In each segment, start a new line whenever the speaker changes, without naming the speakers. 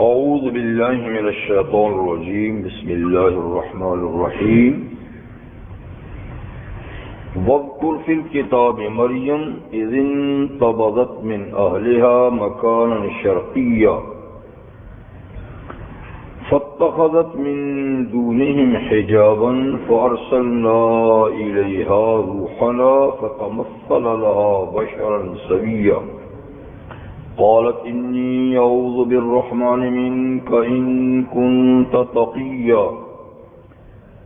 اعوذ باللہ من الشیطان الرجیم بسم اللہ الرحمن الرحیم واذکر فی الکتاب مریم اذ انتبذت من اہلها مکانا شرقیا فاتخذت من دونهم حجابا فارسلنا الیها روحنا فتمثل لها بشرا سویا قالت انی اعوذ بالرحمن منک ان کنت تقیا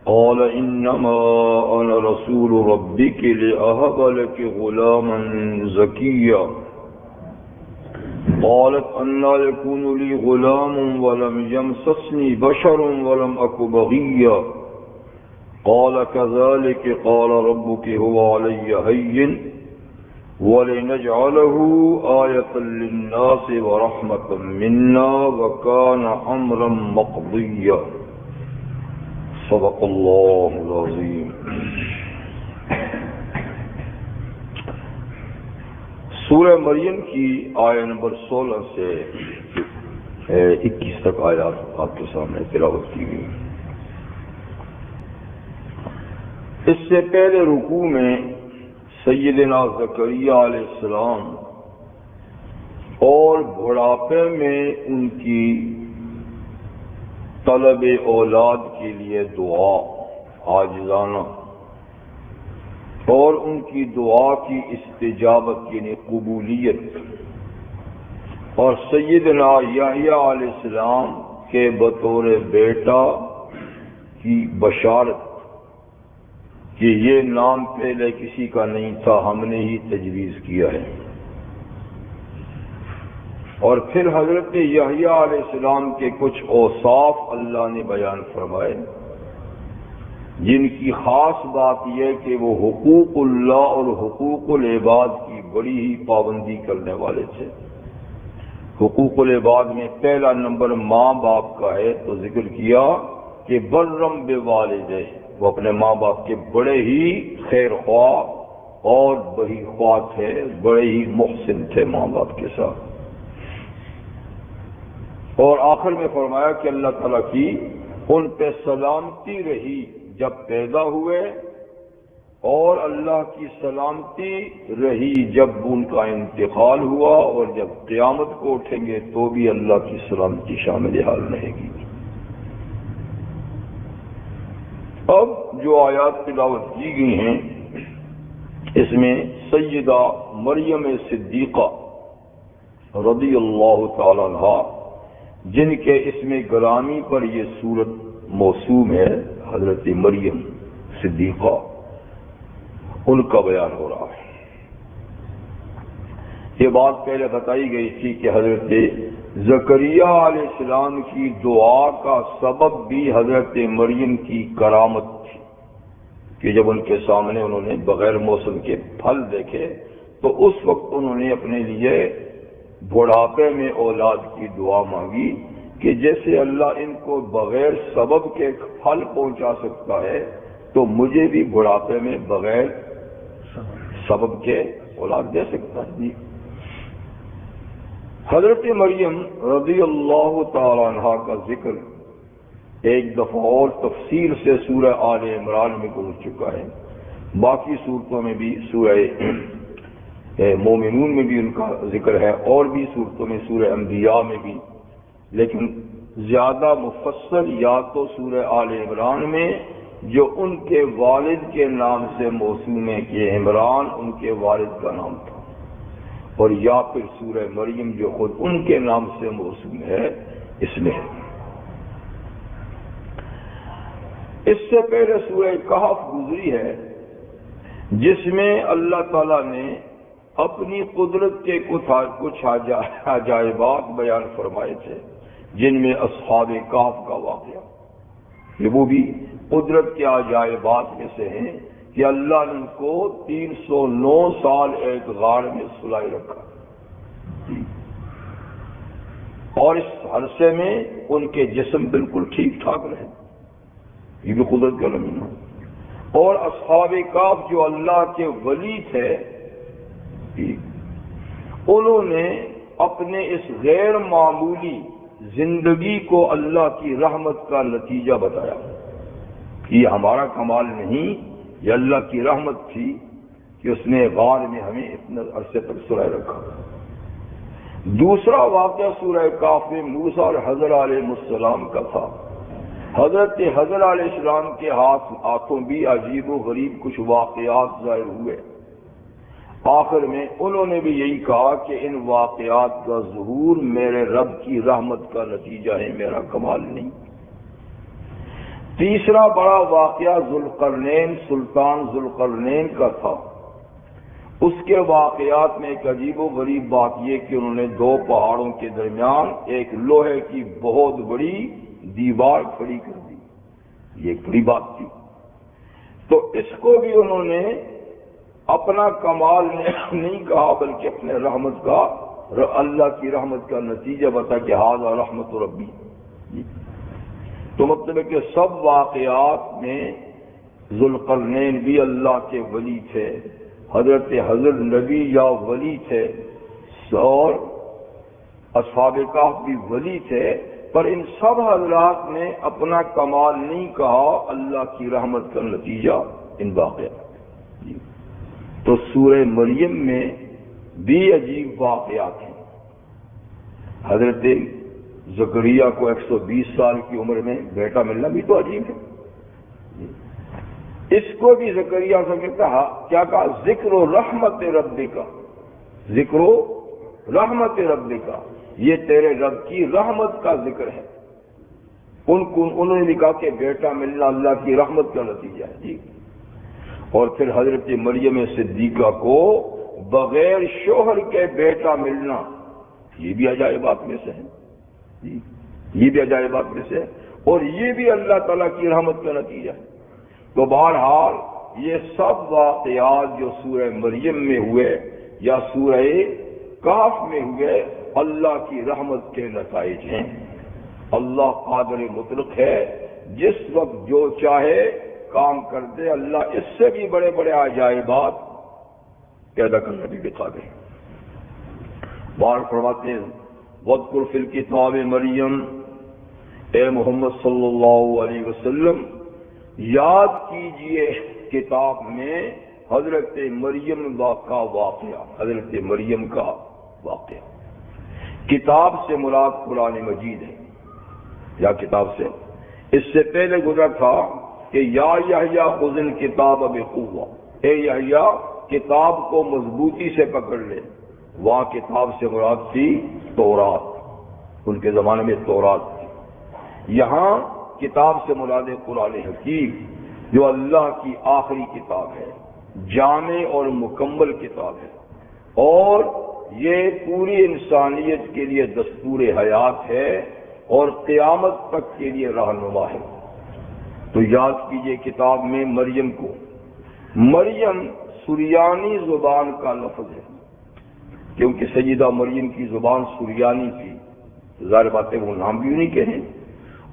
قال انما انا رسول ربک لاہب لک غلاما زکیا قالت انا یکون لی غلام ولم یمسسنی بشر ولم اک بغیا قال کذلک قال ربک هو علی ہین وَلِنَجْعَلَهُ آيَةً لِلنَّاسِ وَرَحْمَةً مِنَّا وَكَانَ أَمْرًا مَقْضِيًّا صدق اللہ العظیم۔ سورہ مریم کی آیہ نمبر 16 سے 21 تک آیات آپ کے سامنے تلاوت کی گئی۔ اس سے پہلے رکوع میں سیدنا زکریا علیہ السلام اور بڑھاپے میں ان کی طلب اولاد کے لیے دعا عاجزانہ اور ان کی دعا کی استجابت یعنی قبولیت اور سیدنا یحییٰ علیہ السلام کے بطور بیٹا کی بشارت کہ یہ نام پہلے کسی کا نہیں تھا، ہم نے ہی تجویز کیا ہے۔ اور پھر حضرت یحییٰ علیہ السلام کے کچھ اوصاف اللہ نے بیان فرمائے، جن کی خاص بات یہ کہ وہ حقوق اللہ اور حقوق العباد کی بڑی ہی پابندی کرنے والے تھے۔ حقوق العباد میں پہلا نمبر ماں باپ کا ہے، تو ذکر کیا کہ برم بوالدہ، وہ اپنے ماں باپ کے بڑے ہی خیر خواہ اور بڑی خواہ تھے، بڑے ہی محسن تھے ماں باپ کے ساتھ۔ اور آخر میں فرمایا کہ اللہ تعالیٰ کی ان پہ سلامتی رہی جب پیدا ہوئے، اور اللہ کی سلامتی رہی جب ان کا انتقال ہوا، اور جب قیامت کو اٹھیں گے تو بھی اللہ کی سلامتی شامل حال رہے گی۔ اب جو آیات تلاوت کی گئی ہیں اس میں سیدہ مریم صدیقہ رضی اللہ تعالی عنہ، جن کے اسم گرامی پر یہ سورت موسوم ہے، حضرت مریم صدیقہ، ان کا بیان ہو رہا ہے۔ یہ بات پہلے بتائی گئی تھی کہ حضرت زکریا علیہ السلام کی دعا کا سبب بھی حضرت مریم کی کرامت تھی کہ جب ان کے سامنے انہوں نے بغیر موسم کے پھل دیکھے تو اس وقت انہوں نے اپنے لیے بڑھاپے میں اولاد کی دعا مانگی کہ جیسے اللہ ان کو بغیر سبب کے پھل پہنچا سکتا ہے تو مجھے بھی بڑھاپے میں بغیر سبب کے اولاد دے سکتا ہے۔ حضرت مریم رضی اللہ تعالی عنہ کا ذکر ایک دفعہ اور تفصیل سے سورہ آل عمران میں گزر چکا ہے، باقی صورتوں میں بھی سورہ مومنون میں بھی ان کا ذکر ہے، اور بھی صورتوں میں سورہ انبیاء میں بھی، لیکن زیادہ مفصل یا تو سورہ آل عمران میں جو ان کے والد کے نام سے موسوم ہے کہ عمران ان کے والد کا نام تھا، اور یا پھر سورہ مریم جو خود ان کے نام سے موسوم ہے اس میں ہے۔ اس سے پہلے سورہ کہف گزری ہے جس میں اللہ تعالیٰ نے اپنی قدرت کے کچھ عجائبات بیان فرمائے تھے، جن میں اصحاب کہف کا واقعہ، یہ وہ بھی قدرت کے عجائبات میں سے ہیں کہ اللہ نے ان کو 309 سال ایک غار میں سلائے رکھا، اور اس عرصے میں ان کے جسم بالکل ٹھیک ٹھاک رہے، یہ بھی قدرت کا نمونہ۔ اور اصحاب کہف جو اللہ کے ولی تھے، انہوں نے اپنے اس غیر معمولی زندگی کو اللہ کی رحمت کا نتیجہ بتایا. یہ ہمارا کمال نہیں، یہ اللہ کی رحمت تھی کہ اس نے غار میں ہمیں اتنے عرصے تک سلائے رکھا. دوسرا واقعہ سورہ کاف میں موسیٰ اور حضر علیہ السلام کا تھا. حضرت حضر علیہ السلام کے ہاتھوں بھی عجیب و غریب کچھ واقعات ظاہر ہوئے. آخر میں انہوں نے بھی یہی کہا کہ ان واقعات کا ظہور میرے رب کی رحمت کا نتیجہ ہے، میرا کمال نہیں. تیسرا بڑا واقعہ ذوالقرنین، سلطان ذوالقرنین کا تھا. اس کے واقعات میں ایک عجیب و غریب بات یہ کہ انہوں نے دو پہاڑوں کے درمیان ایک لوہے کی بہت بڑی دیوار کھڑی کر دی. یہ ایک بڑی بات تھی. تو اس کو بھی انہوں نے اپنا کمال نہیں کہا بلکہ اپنے رحمت کا، اللہ کی رحمت کا نتیجہ بتا کہ ھذا رحمت ربی. تو مطلب ہے کہ سب واقعات میں ذوالقرنین بھی اللہ کے ولی تھے، حضرت حضر نبی یا ولی تھے، اور اصحاب کہف بھی ولی تھے، پر ان سب حضرات نے اپنا کمال نہیں کہا، اللہ کی رحمت کا نتیجہ ان واقعات. تو سورہ مریم میں بھی عجیب واقعات ہیں. حضرت زکریا کو 120 سال کی عمر میں بیٹا ملنا بھی تو عجیب ہے. اس کو بھی زکریا سے کہا، کیا کہا؟ ذکر و رحمت ربک، ذکر و رحمت ربک، یہ تیرے رب کی رحمت کا ذکر ہے. انہوں نے بھی کہا کہ بیٹا ملنا اللہ کی رحمت کا نتیجہ ہے. جی. اور پھر حضرت مریم صدیقہ کو بغیر شوہر کے بیٹا ملنا، یہ بھی عجائبات میں سے ہے. جی. یہ بھی عجائبات میں سے ہے، اور یہ بھی اللہ تعالیٰ کی رحمت کا نتیجہ ہے. تو بہرحال یہ سب واقعات جو سورہ مریم میں ہوئے یا سورہ کہف میں ہوئے اللہ کی رحمت کے نتائج ہیں. اللہ قادر مطلق ہے، جس وقت جو چاہے کام کر دے. اللہ اس سے بھی بڑے بڑے عجائبات پیدا کرنے بھی قادر ہے. بار فرماتے ہیں وَاذْكُرْ فِي الْكِتَابِ مریم، اے محمد صلی اللہ علیہ وسلم یاد کیجئے کتاب میں حضرت مریم کا واقعہ، حضرت مریم کا واقعہ. کتاب سے مراد قرآن مجید ہے، یا کتاب سے اس سے پہلے گزرا تھا کہ یا یحییٰ خذ الکتاب بقوہ، اے یحییٰ کتاب کو مضبوطی سے پکڑ لے. وہاں کتاب سے مراد تھی تورات، ان کے زمانے میں تورات تھی. یہاں کتاب سے مراد قرآن حکیم جو اللہ کی آخری کتاب ہے، جامع اور مکمل کتاب ہے، اور یہ پوری انسانیت کے لیے دستور حیات ہے اور قیامت تک کے لیے رہنما ہے. تو یاد کیجئے کتاب میں مریم کو، مریم سریانی زبان کا لفظ ہے، کیونکہ سیدہ مریم کی زبان سریانی تھی، ظاہر بات ہے وہ نام بھی نہیں کہیں.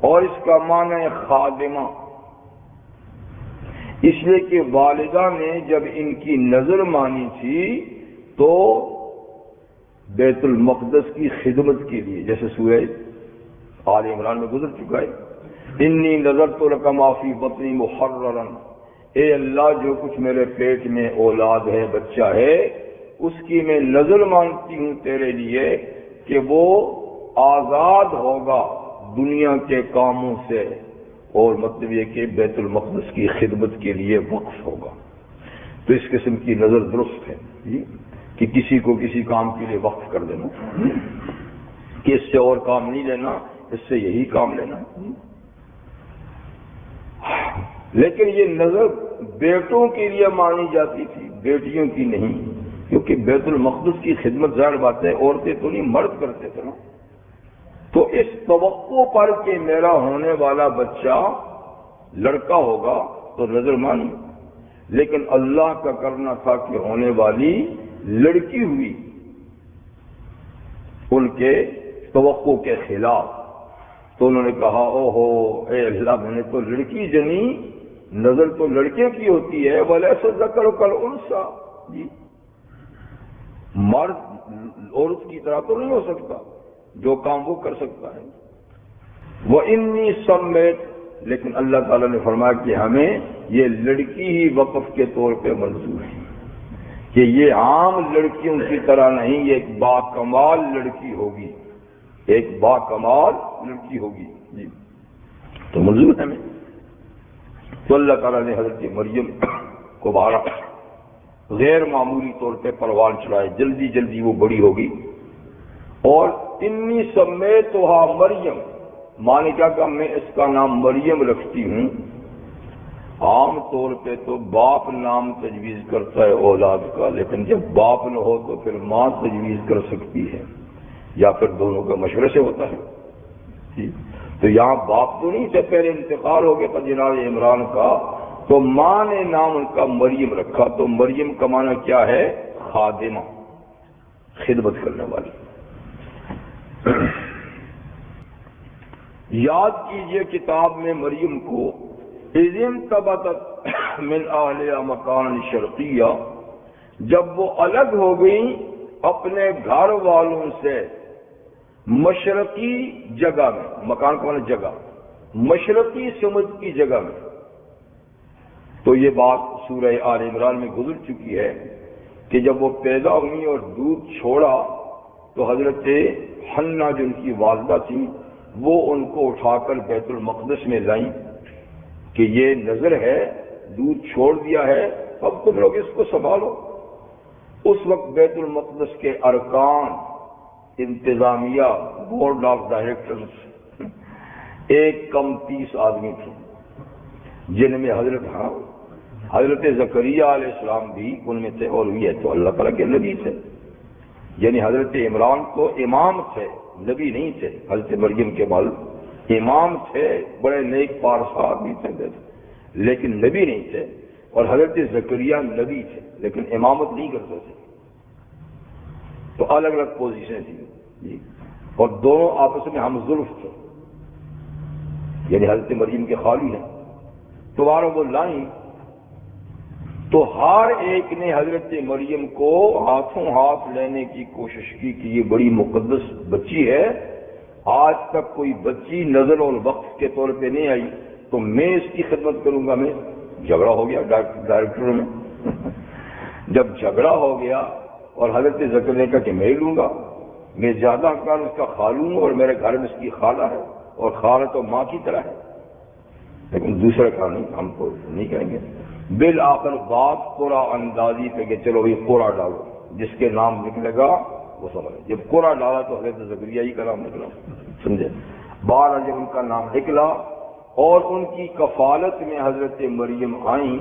اور اس کا معنی ہے خادمہ، اس لیے کہ والدہ نے جب ان کی نظر مانی تھی تو بیت المقدس کی خدمت کے لیے، جیسے سورہ آل عمران میں گزر چکا ہے، انی نظرت لک ما فی بطنی محررا، اے اللہ جو کچھ میرے پیٹ میں اولاد ہے، بچہ ہے، اس کی میں نظر مانتی ہوں تیرے لیے کہ وہ آزاد ہوگا دنیا کے کاموں سے، اور مطلب یہ کہ بیت المقدس کی خدمت کے لیے وقف ہوگا. تو اس قسم کی نظر درست ہے کہ کسی کو کسی کام کے لیے وقف کر دینا، کہ اس سے اور کام نہیں لینا، اس سے یہی کام لینا. لیکن یہ نظر بیٹوں کے لیے مانی جاتی تھی، بیٹیوں کی نہیں، کیونکہ بیت المقدس کی خدمت ظاہر بات ہے عورتیں تو نہیں مرد کرتے تھے نا. تو اس توقع پر کہ میرا ہونے والا بچہ لڑکا ہوگا تو نظر مانی، لیکن اللہ کا کرنا تھا کہ ہونے والی لڑکی ہوئی، ان کے توقع کے خلاف. تو انہوں نے کہا او ہو اے اللہ، میں نے تو لڑکی جنی، نظر تو لڑکے کی ہوتی ہے، وَلَيْسَ الذَّكَرُ كَالْأُنثَىٰ، مرد عورت کی طرح تو نہیں ہو سکتا. جو کام وہ کر سکتا ہے. وہ انی سمیت، لیکن اللہ تعالیٰ نے فرمایا کہ ہمیں یہ لڑکی ہی وقف کے طور پہ منظور ہے، کہ یہ عام لڑکیوں کی طرح نہیں، یہ ایک باکمال لڑکی ہوگی، ایک باکمال لڑکی ہوگی. جی تو منظور ہے ہمیں. تو اللہ تعالیٰ نے حضرت مریم کو بہارا، غیر معمولی طور پہ پروان چڑھائے، جلدی جلدی وہ بڑی ہوگی. اور انی سمیتھا مریم، مانے کیا کہ میں اس کا نام مریم رکھتی ہوں. عام طور پہ تو باپ نام تجویز کرتا ہے اولاد کا، لیکن جب باپ نہ ہو تو پھر ماں تجویز کر سکتی ہے، یا پھر دونوں کا مشورے سے ہوتا ہے. جی تو یہاں باپ تو نہیں سے پہلے انتقال ہو گیا تھا جناب عمران کا، تو ماں نے نام ان کا مریم رکھا. تو مریم کا معنی کیا ہے؟ خادمہ، خدمت کرنے والی. یاد کیجئے کتاب میں مریم کو اذ انتبذت من اہلہا مکانا شرقیہ، جب وہ الگ ہو گئی اپنے گھر والوں سے مشرقی جگہ میں، مکان کا مطلب جگہ، مشرقی سمت کی جگہ میں. تو یہ بات سورہ آل عمران میں گزر چکی ہے کہ جب وہ پیدا ہوئی اور دودھ چھوڑا تو حضرت حنہ جو ان کی والدہ تھی وہ ان کو اٹھا کر بیت المقدس میں لائیں کہ یہ نظر ہے، دودھ چھوڑ دیا ہے، اب تم لوگ اس کو سنبھالو. اس وقت بیت المقدس کے ارکان، انتظامیہ، بورڈ آف ڈائریکٹرز، ایک کم 30 آدمی تھے، جن میں حضرت زکریہ علیہ السلام بھی ان میں تھے، اور یہ تو اللہ تعالیٰ کے نبی تھے. یعنی حضرت عمران تو امام تھے، نبی نہیں تھے. حضرت مریم کے والد امام تھے، بڑے نیک پارسا آدمی تھے، لیکن نبی نہیں تھے. اور حضرت زکریہ نبی تھے لیکن امامت نہیں کرتے تھے. تو الگ الگ پوزیشن تھی، اور دونوں آپس میں ہم ظلف تھے، یعنی حضرت مریم کے خالی ہیں. تو وہ لائیں تو ہر ایک نے حضرت مریم کو ہاتھوں ہاتھ لینے کی کوشش کی کہ یہ بڑی مقدس بچی ہے، آج تک کوئی بچی نظر اور وقت کے طور پہ نہیں آئی، تو میں اس کی خدمت کروں گا. میں جھگڑا ہو گیا ڈائریکٹر میں. جب جھگڑا ہو گیا اور حضرت زکریا نے کہا کہ میں لوں گا، میں زیادہ حقدار اس کا خالوں ہوں، اور میرے گھر میں اس کی خالہ ہے، اور خالہ تو ماں کی طرح ہے. لیکن دوسرا کہا نہیں، ہم کو نہیں کریں گے. بالآخر بات قرا اندازی پہ کہ چلو یہ قرا ڈالو، جس کے نام نکلے گا وہ سمجھے. جب قرا ڈالا تو حضرت زکریا ہی کا نام نکلا، سمجھے. بارہ جب ان کا نام نکلا اور ان کی کفالت میں حضرت مریم آئیں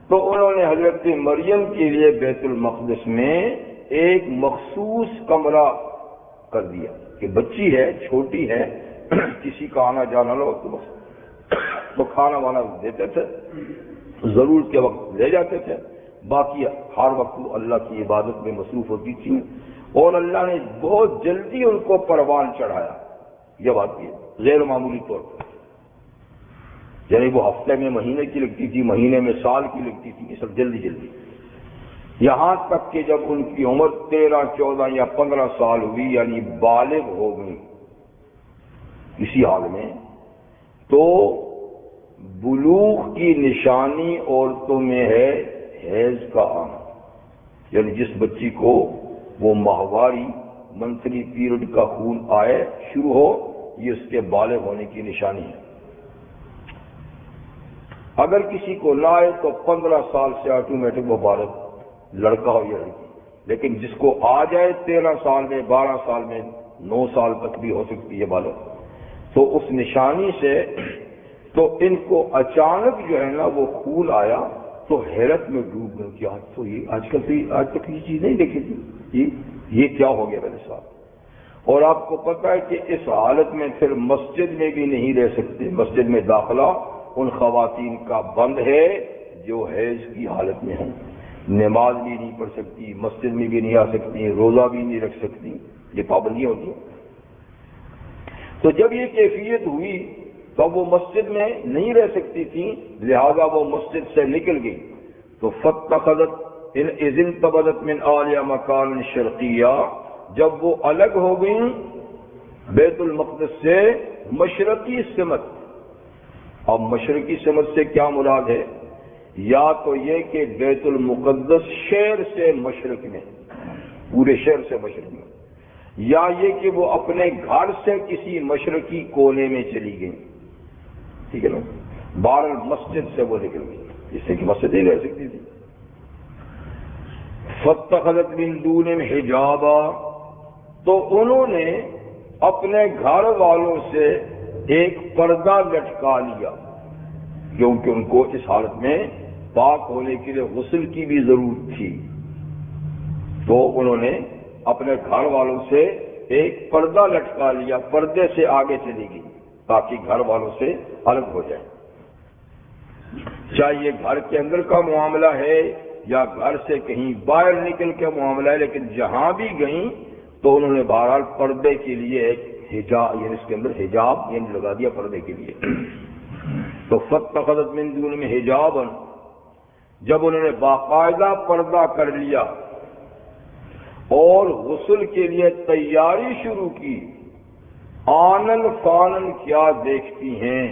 تو انہوں نے حضرت مریم کے لیے بیت المقدس میں ایک مخصوص کمرہ کر دیا کہ بچی ہے، چھوٹی ہے، کسی کا آنا جانا نہ ہو تو کھانا وانا دیتے تھے، ضرورت کے وقت لے جاتے تھے، باقی ہر وقت وہ اللہ کی عبادت میں مصروف ہوتی تھی. اور اللہ نے بہت جلدی ان کو پروان چڑھایا. یہ بات کی غیر معمولی طور پر، یعنی وہ ہفتے میں مہینے کی لگتی تھی، مہینے میں سال کی لگتی تھی، یہ سب جلدی جلدی. یہاں تک کہ جب ان کی عمر 13، 14 یا 15 سال ہوئی، یعنی بالغ ہو گئی اسی حال میں، تو بلوغ کی نشانی عورتوں میں ہے حیض کا آنا. یعنی جس بچی کو وہ ماہواری منتھلی پیریڈ کا خون آئے، شروع ہو، یہ اس کے بالغ ہونے کی نشانی ہے. اگر کسی کو نہ آئے تو 15 سال سے آٹومیٹک وہ بالغ، لڑکا ہو یا لڑکی. لیکن جس کو آ جائے 13 سال میں، 12 سال میں، 9 سال تک بھی ہو سکتی ہے بالغ. تو اس نشانی سے تو ان کو اچانک جو ہے نا وہ خون آیا تو حیرت میں ڈوب گئے کہ آج تک یہ چیز نہیں دیکھی تھی، یہ کیا ہو گیا میرے ساتھ. اور آپ کو پتہ ہے کہ اس حالت میں پھر مسجد میں بھی نہیں رہ سکتے. مسجد میں داخلہ ان خواتین کا بند ہے جو حیض کی حالت میں ہیں. نماز بھی نہیں پڑھ سکتی، مسجد میں بھی نہیں آ سکتی، روزہ بھی نہیں رکھ سکتی، یہ پابندیاں ہوتی ہیں. تو جب یہ کیفیت ہوئی تو وہ مسجد میں نہیں رہ سکتی تھی، لہذا وہ مسجد سے نکل گئی. تو فاتخذت اذ انتبذت من اہلہا مکانا شرقیہ، جب وہ الگ ہو گئیں بیت المقدس سے مشرقی سمت. اب مشرقی سمت سے کیا مراد ہے؟ یا تو یہ کہ بیت المقدس شہر سے مشرق میں، پورے شہر سے مشرق میں، یا یہ کہ وہ اپنے گھر سے کسی مشرقی کونے میں چلی گئی. ٹھیک ہے نا، بہر مسجد سے وہ نکل گئی، اس سے کہ مسجد ہی رہ سکتی تھی. فاتخذت من دونہم حجابا، تو انہوں نے اپنے گھر والوں سے ایک پردہ لٹکا لیا، کیونکہ ان کو اس حالت میں پاک ہونے کے لیے غسل کی بھی ضرورت تھی. تو انہوں نے اپنے گھر والوں سے ایک پردہ لٹکا لیا، پردے سے آگے چلی گئی تاکہ گھر والوں سے الگ ہو جائے. چاہے یہ گھر کے اندر کا معاملہ ہے یا گھر سے کہیں باہر نکل کے معاملہ ہے، لیکن جہاں بھی گئیں تو انہوں نے بہرحال پردے کے لیے ایک حجاب، یعنی اس کے اندر حجاب یعنی لگا دیا پردے کے لیے. تو فاتخذت من دونہم حجابا، جب انہوں نے باقاعدہ پردہ کر لیا اور غسل کے لیے تیاری شروع کی، آنن فانن کیا دیکھتی ہیں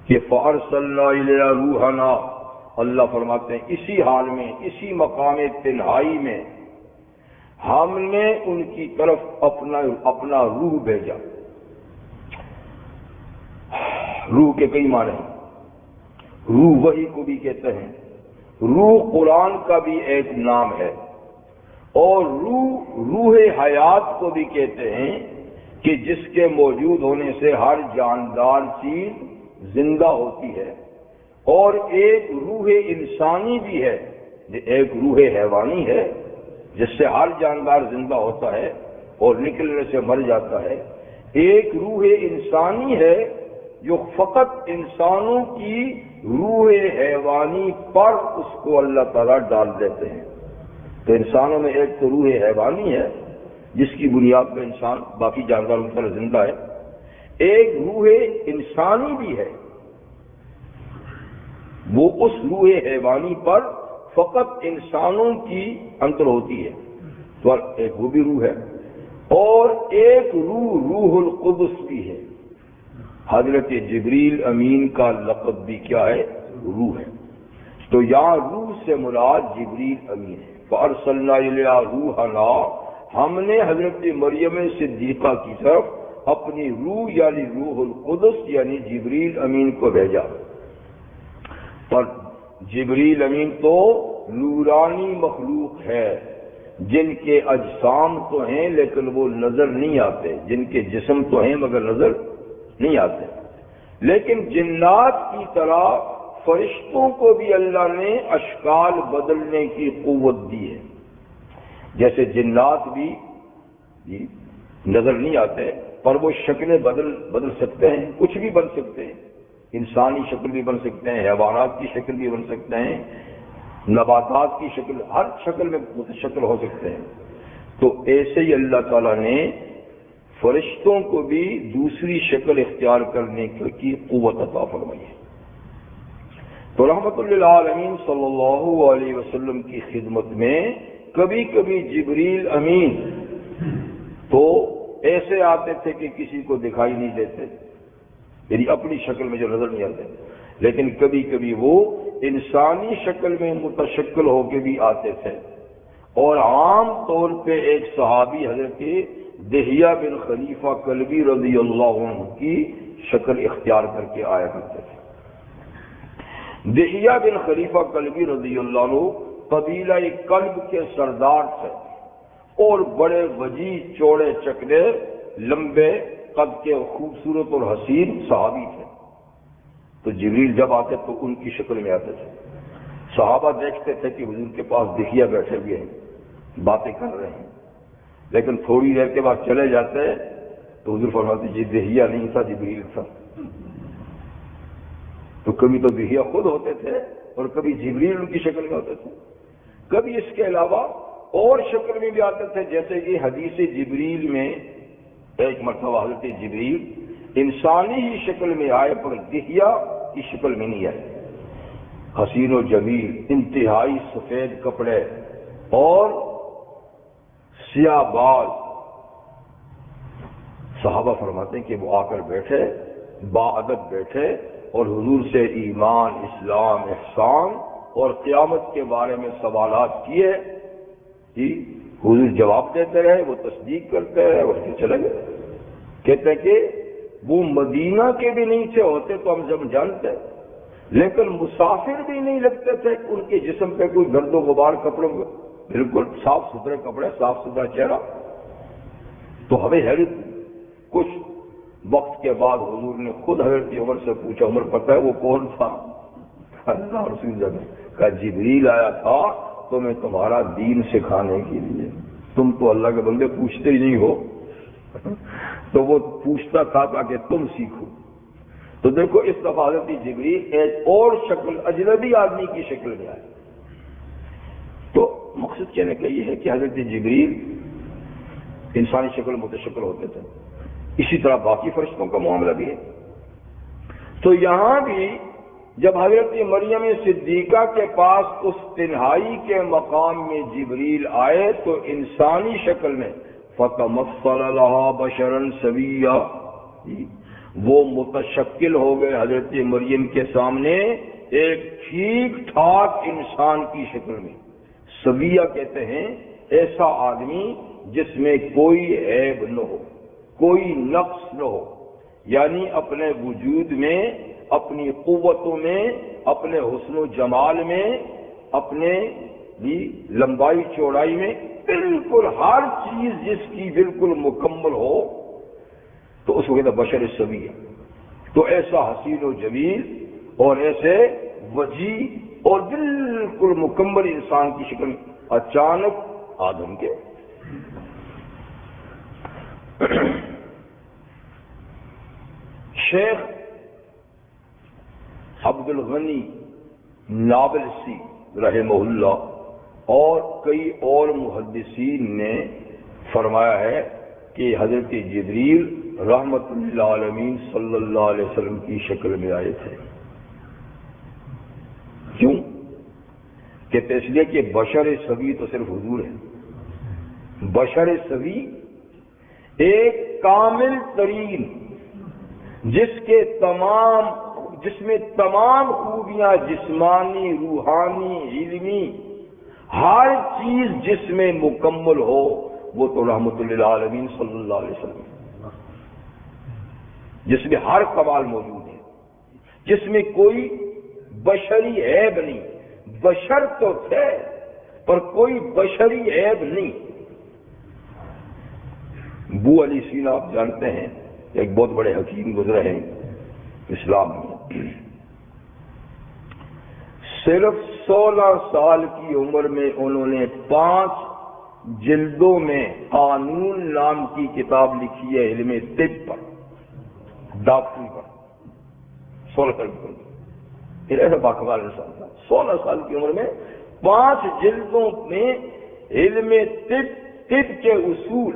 کہ فارسلنا الیہا روحنا، اللہ فرماتے ہیں اسی حال میں، اسی مقام تنہائی میں ہم نے ان کی طرف اپنا روح بھیجا. روح کے کئی معنی ہیں. روح وحی کو بھی کہتے ہیں، روح قرآن کا بھی ایک نام ہے، اور روح حیات کو بھی کہتے ہیں کہ جس کے موجود ہونے سے ہر جاندار چیز زندہ ہوتی ہے. اور ایک روح انسانی بھی ہے، ایک روح حیوانی ہے جس سے ہر جاندار زندہ ہوتا ہے اور نکلنے سے مر جاتا ہے. ایک روح انسانی ہے جو فقط انسانوں کی روح حیوانی پر اس کو اللہ تعالیٰ ڈال دیتے ہیں. تو انسانوں میں ایک تو روح حیوانی ہے جس کی بنیاد پر انسان باقی جانوروں کی طرح زندہ ہے. ایک روح انسانی بھی ہے، وہ اس روح حیوانی پر فقط انسانوں کی انتر ہوتی ہے، تو ایک وہ بھی روح ہے. اور ایک روح القدس بھی ہے. حضرت جبریل امین کا لقب بھی کیا ہے؟ روح ہے. تو یہاں روح سے مراد جبریل امین ہے. فارسلنا الیہا روحنا، ہم نے حضرت مریم صدیقہ کی طرف اپنی روح یعنی روح القدس یعنی جبریل امین کو بھیجا. پر جبریل امین تو نورانی مخلوق ہے، جن کے اجسام تو ہیں لیکن وہ نظر نہیں آتے، جن کے جسم تو ہیں مگر نظر نہیں آتے. لیکن جنات کی طرح فرشتوں کو بھی اللہ نے اشکال بدلنے کی قوت دی ہے. جیسے جنات بھی نظر نہیں آتے پر وہ شکلیں بدل سکتے ہیں، کچھ بھی بن سکتے ہیں. انسانی شکل بھی بن سکتے ہیں، حیوانات کی شکل بھی بن سکتے ہیں، نباتات کی شکل، ہر شکل میں متشکل ہو سکتے ہیں. تو ایسے ہی اللہ تعالیٰ نے فرشتوں کو بھی دوسری شکل اختیار کرنے کی قوت عطا فرمائی ہے. تو رحمت للعالمین صلی اللہ علیہ وسلم کی خدمت میں کبھی کبھی جبریل امین تو ایسے آتے تھے کہ کسی کو دکھائی نہیں دیتے، یعنی اپنی شکل میں جو نظر نہیں آتے، لیکن کبھی کبھی وہ انسانی شکل میں متشکل ہو کے بھی آتے تھے. اور عام طور پہ ایک صحابی حضرت دہیہ بن خلیفہ کلبی رضی اللہ عنہ کی شکل اختیار کر کے آیا کرتے تھے. دہیہ بن خلیفہ کلبی رضی اللہ عنہ قبیلہ کلب کے سردار تھے اور بڑے وجیح چوڑے چکرے لمبے قد کے خوبصورت اور حسین صحابی تھے. تو جبریل جب آتے تو ان کی شکل میں آتے تھے. صحابہ دیکھتے تھے کہ حضور کے پاس دہیہ بیٹھے ہوئے ہیں، باتیں کر رہے ہیں، لیکن تھوڑی دیر کے بعد چلے جاتے تو حضور فرماتے جی دہیہ نہیں تھا، جبریل تھا. تو کبھی تو دہیہ خود ہوتے تھے اور کبھی جبریل ان کی شکل میں ہوتے تھے. کبھی اس کے علاوہ اور شکل میں بھی آتے تھے، جیسے کہ حدیث جبریل میں ایک مرتبہ حضرت جبریل انسانی ہی شکل میں آئے پر دہیہ کی شکل میں نہیں آئے. حسین و جمیل، انتہائی سفید کپڑے اور سیاہ بال، صحابہ فرماتے ہیں کہ وہ آ کر بیٹھے، باادب بیٹھے اور حضور سے ایمان، اسلام، احسان اور قیامت کے بارے میں سوالات کیے جی۔ حضور جواب دیتے رہے، وہ تصدیق کرتے رہے اور پھر چلے گئے۔ کہتے ہیں کہ وہ مدینہ کے بھی نہیں تھے، ہوتے تو ہم جب جانتے، لیکن مسافر بھی نہیں لگتے تھے کہ ان کے جسم پہ کوئی گرد و غبار، کپڑوں میں بالکل صاف ستھرے کپڑے، صاف ستھرا چہرہ۔ تو ہمیں حیرت، کچھ وقت کے بعد حضور نے خود حضرت عمر سے پوچھا، عمر پتہ ہے وہ کون تھا؟ اللہ رسول نے کہا جبریل آیا تھا تمہیں تمہارا دین سکھانے کے لیے، تم تو اللہ کے بندے پوچھتے ہی نہیں ہو، تو وہ پوچھتا تھا تاکہ تم سیکھو۔ تو دیکھو اس دفعہ حضرت جبریل ایک اور شکل، اجنبی آدمی کی شکل میں آئے۔ تو مقصد کہنے کا یہ ہے کہ حضرت جبریل انسانی شکل متشکل ہوتے تھے، اسی طرح باقی فرشتوں کا معاملہ بھی ہے۔ تو یہاں بھی جب حضرت مریم صدیقہ کے پاس اس تنہائی کے مقام میں جبریل آئے تو انسانی شکل میں فَتَمَثَّلَ لَهَا بَشَرًا سَوِيًّا، وہ متشکل ہو گئے حضرت مریم کے سامنے ایک ٹھیک ٹھاک انسان کی شکل میں۔ سویہ کہتے ہیں ایسا آدمی جس میں کوئی عیب نہ ہو، کوئی نقص نہ ہو، یعنی اپنے وجود میں، اپنی قوتوں میں، اپنے حسن و جمال میں، اپنے لمبائی چوڑائی میں، بالکل ہر چیز جس کی بالکل مکمل ہو تو اس کو کہتے ہیں بشر سویہ۔ تو ایسا حسین و جمیل اور ایسے وجیح اور بالکل مکمل انسان کی شکل اچانک آدم کے شیخ عبد الغنی نابلسی رحمہ اللہ اور کئی اور محدثین نے فرمایا ہے کہ حضرت جبریل رحمت للعالمین صلی اللہ علیہ وسلم کی شکل میں آئے تھے۔ کیوں؟ کہتے اس لیے کہ بشر سوی تو صرف حضور ہے۔ بشر سوی ایک کامل ترین، جس میں تمام خوبیاں جسمانی، روحانی، علمی، ہر چیز جس میں مکمل ہو وہ تو رحمت للعالمین صلی اللہ علیہ وسلم، جس میں ہر کمال موجود ہے، جس میں کوئی بشری عیب نہیں۔ بشر تو تھے پر کوئی بشری عیب نہیں۔ ابو علی سینا آپ جانتے ہیں، ایک بہت بڑے حکیم گزرے ہیں اسلام میں، صرف 16 سال کی عمر میں انہوں نے 5 جلدوں میں قانون نام کی کتاب لکھی ہے علم طب پر، ڈاکٹری پر۔ 16 سال کی عمر میں ایسا باقبال انسان تھا، 16 سال کی عمر میں 5 جلدوں میں علم طب کے اصول،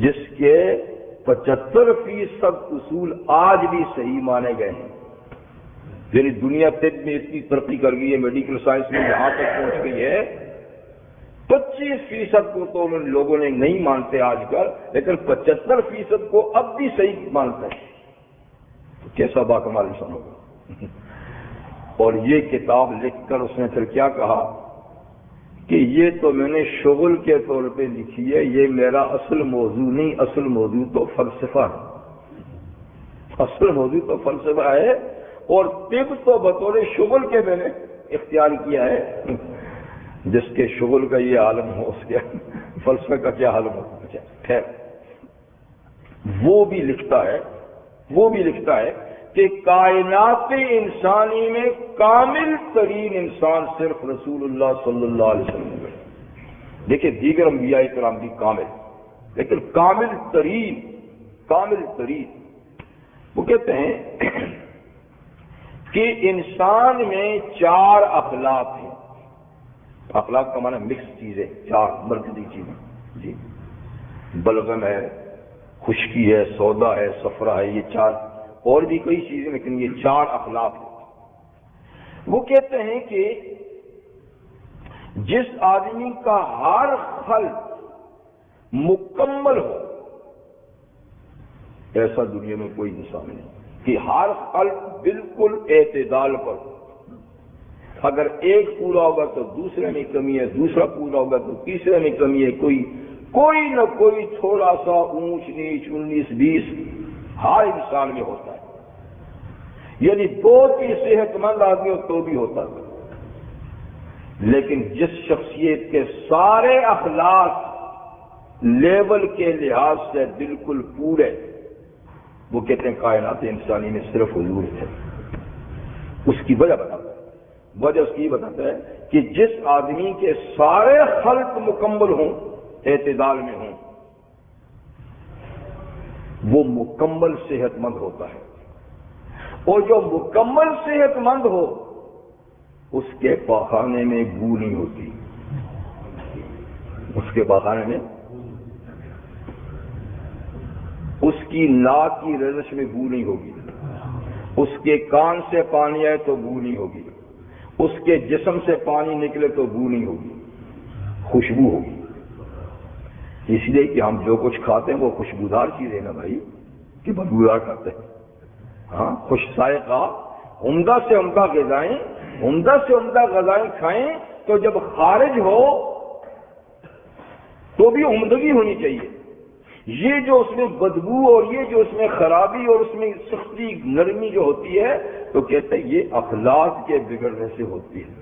جس کے 75% اصول آج بھی صحیح مانے گئے ہیں۔ یعنی دنیا طب میں اتنی ترقی کر گئی ہے، میڈیکل سائنس میں جہاں تک پہنچ گئی ہے، 25% کو تو ان لوگوں نے نہیں مانتے آج کل، لیکن 75% کو اب بھی صحیح مانتے ہیں۔ تو کیسا باکمال انسان ہوگا۔ اور یہ کتاب لکھ کر اس نے پھر کیا کہا کہ یہ تو میں نے شغل کے طور پہ لکھی ہے، یہ میرا اصل موضوع نہیں، اصل موضوع تو فلسفہ ہے، اصل موضوع تو فلسفہ ہے، اور طب تو بطور شغل کے میں نے اختیار کیا ہے۔ جس کے شغل کا یہ عالم ہو اس کے فلسفے کا کیا عالم ہو۔ خیر، وہ بھی لکھتا ہے کہ کائنات انسانی میں کامل ترین انسان صرف رسول اللہ صلی اللہ علیہ وسلم ہے۔ دیکھیں دیگر انبیاء کرام بھی کامل، لیکن کامل ترین وہ کہتے ہیں کہ انسان میں 4 اخلاق ہیں۔ اخلاق کا معنی مکس چیزیں، 4 مرکزی چیزیں جی، بلغم ہے، خشکی ہے، سودا ہے، صفرا ہے، یہ 4 اور بھی کئی چیزیں، لیکن یہ 4 اخلاق ہیں۔ وہ کہتے ہیں کہ جس آدمی کا ہر خلق مکمل ہو، ایسا دنیا میں کوئی انسان نہیں کہ ہر خلق بالکل اعتدال پر ہو۔ اگر ایک پورا ہوگا تو دوسرے میں کمی ہے، دوسرا پورا ہوگا تو تیسرے میں کمی ہے، کوئی نہ کوئی تھوڑا سا اونچ نیچ 19-20 ہر انسان میں ہوتا ہے، یعنی بہت ہی صحت مند آدمی ہو تو بھی ہوتا ہے۔ لیکن جس شخصیت کے سارے اخلاق لیول کے لحاظ سے بالکل پورے، وہ کہتے ہیں کائنات انسانی میں صرف حضور ہے۔ اس کی وجہ بتاتا ہے، وجہ اس کی بتاتا ہے کہ جس آدمی کے سارے خلق مکمل ہوں، اعتدال میں ہوں، وہ مکمل صحت مند ہوتا ہے، اور جو مکمل صحت مند ہو اس کے پاخانے میں بو نہیں ہوتی، اس کے پاخانے میں، اس کی ناک کی رزش میں بو نہیں ہوگی، اس کے کان سے پانی آئے تو بو نہیں ہوگی، اس کے جسم سے پانی نکلے تو بو نہیں ہوگی، خوشبو ہوگی۔ اس لیے کہ ہم جو کچھ کھاتے ہیں وہ خوشبودار چیز ہے نا بھائی، کہ بدبودار کھاتے ہیں۔ ہاں، خوش ذائقہ عمدہ سے عمدہ غذائیں، عمدہ سے عمدہ غذائیں کھائیں تو جب خارج ہو تو بھی عمدگی ہونی چاہیے۔ یہ جو اس میں بدبو اور یہ جو اس میں خرابی اور اس میں سختی نرمی جو ہوتی ہے تو کہتے ہیں یہ اخلاق کے بگڑنے سے ہوتی ہے۔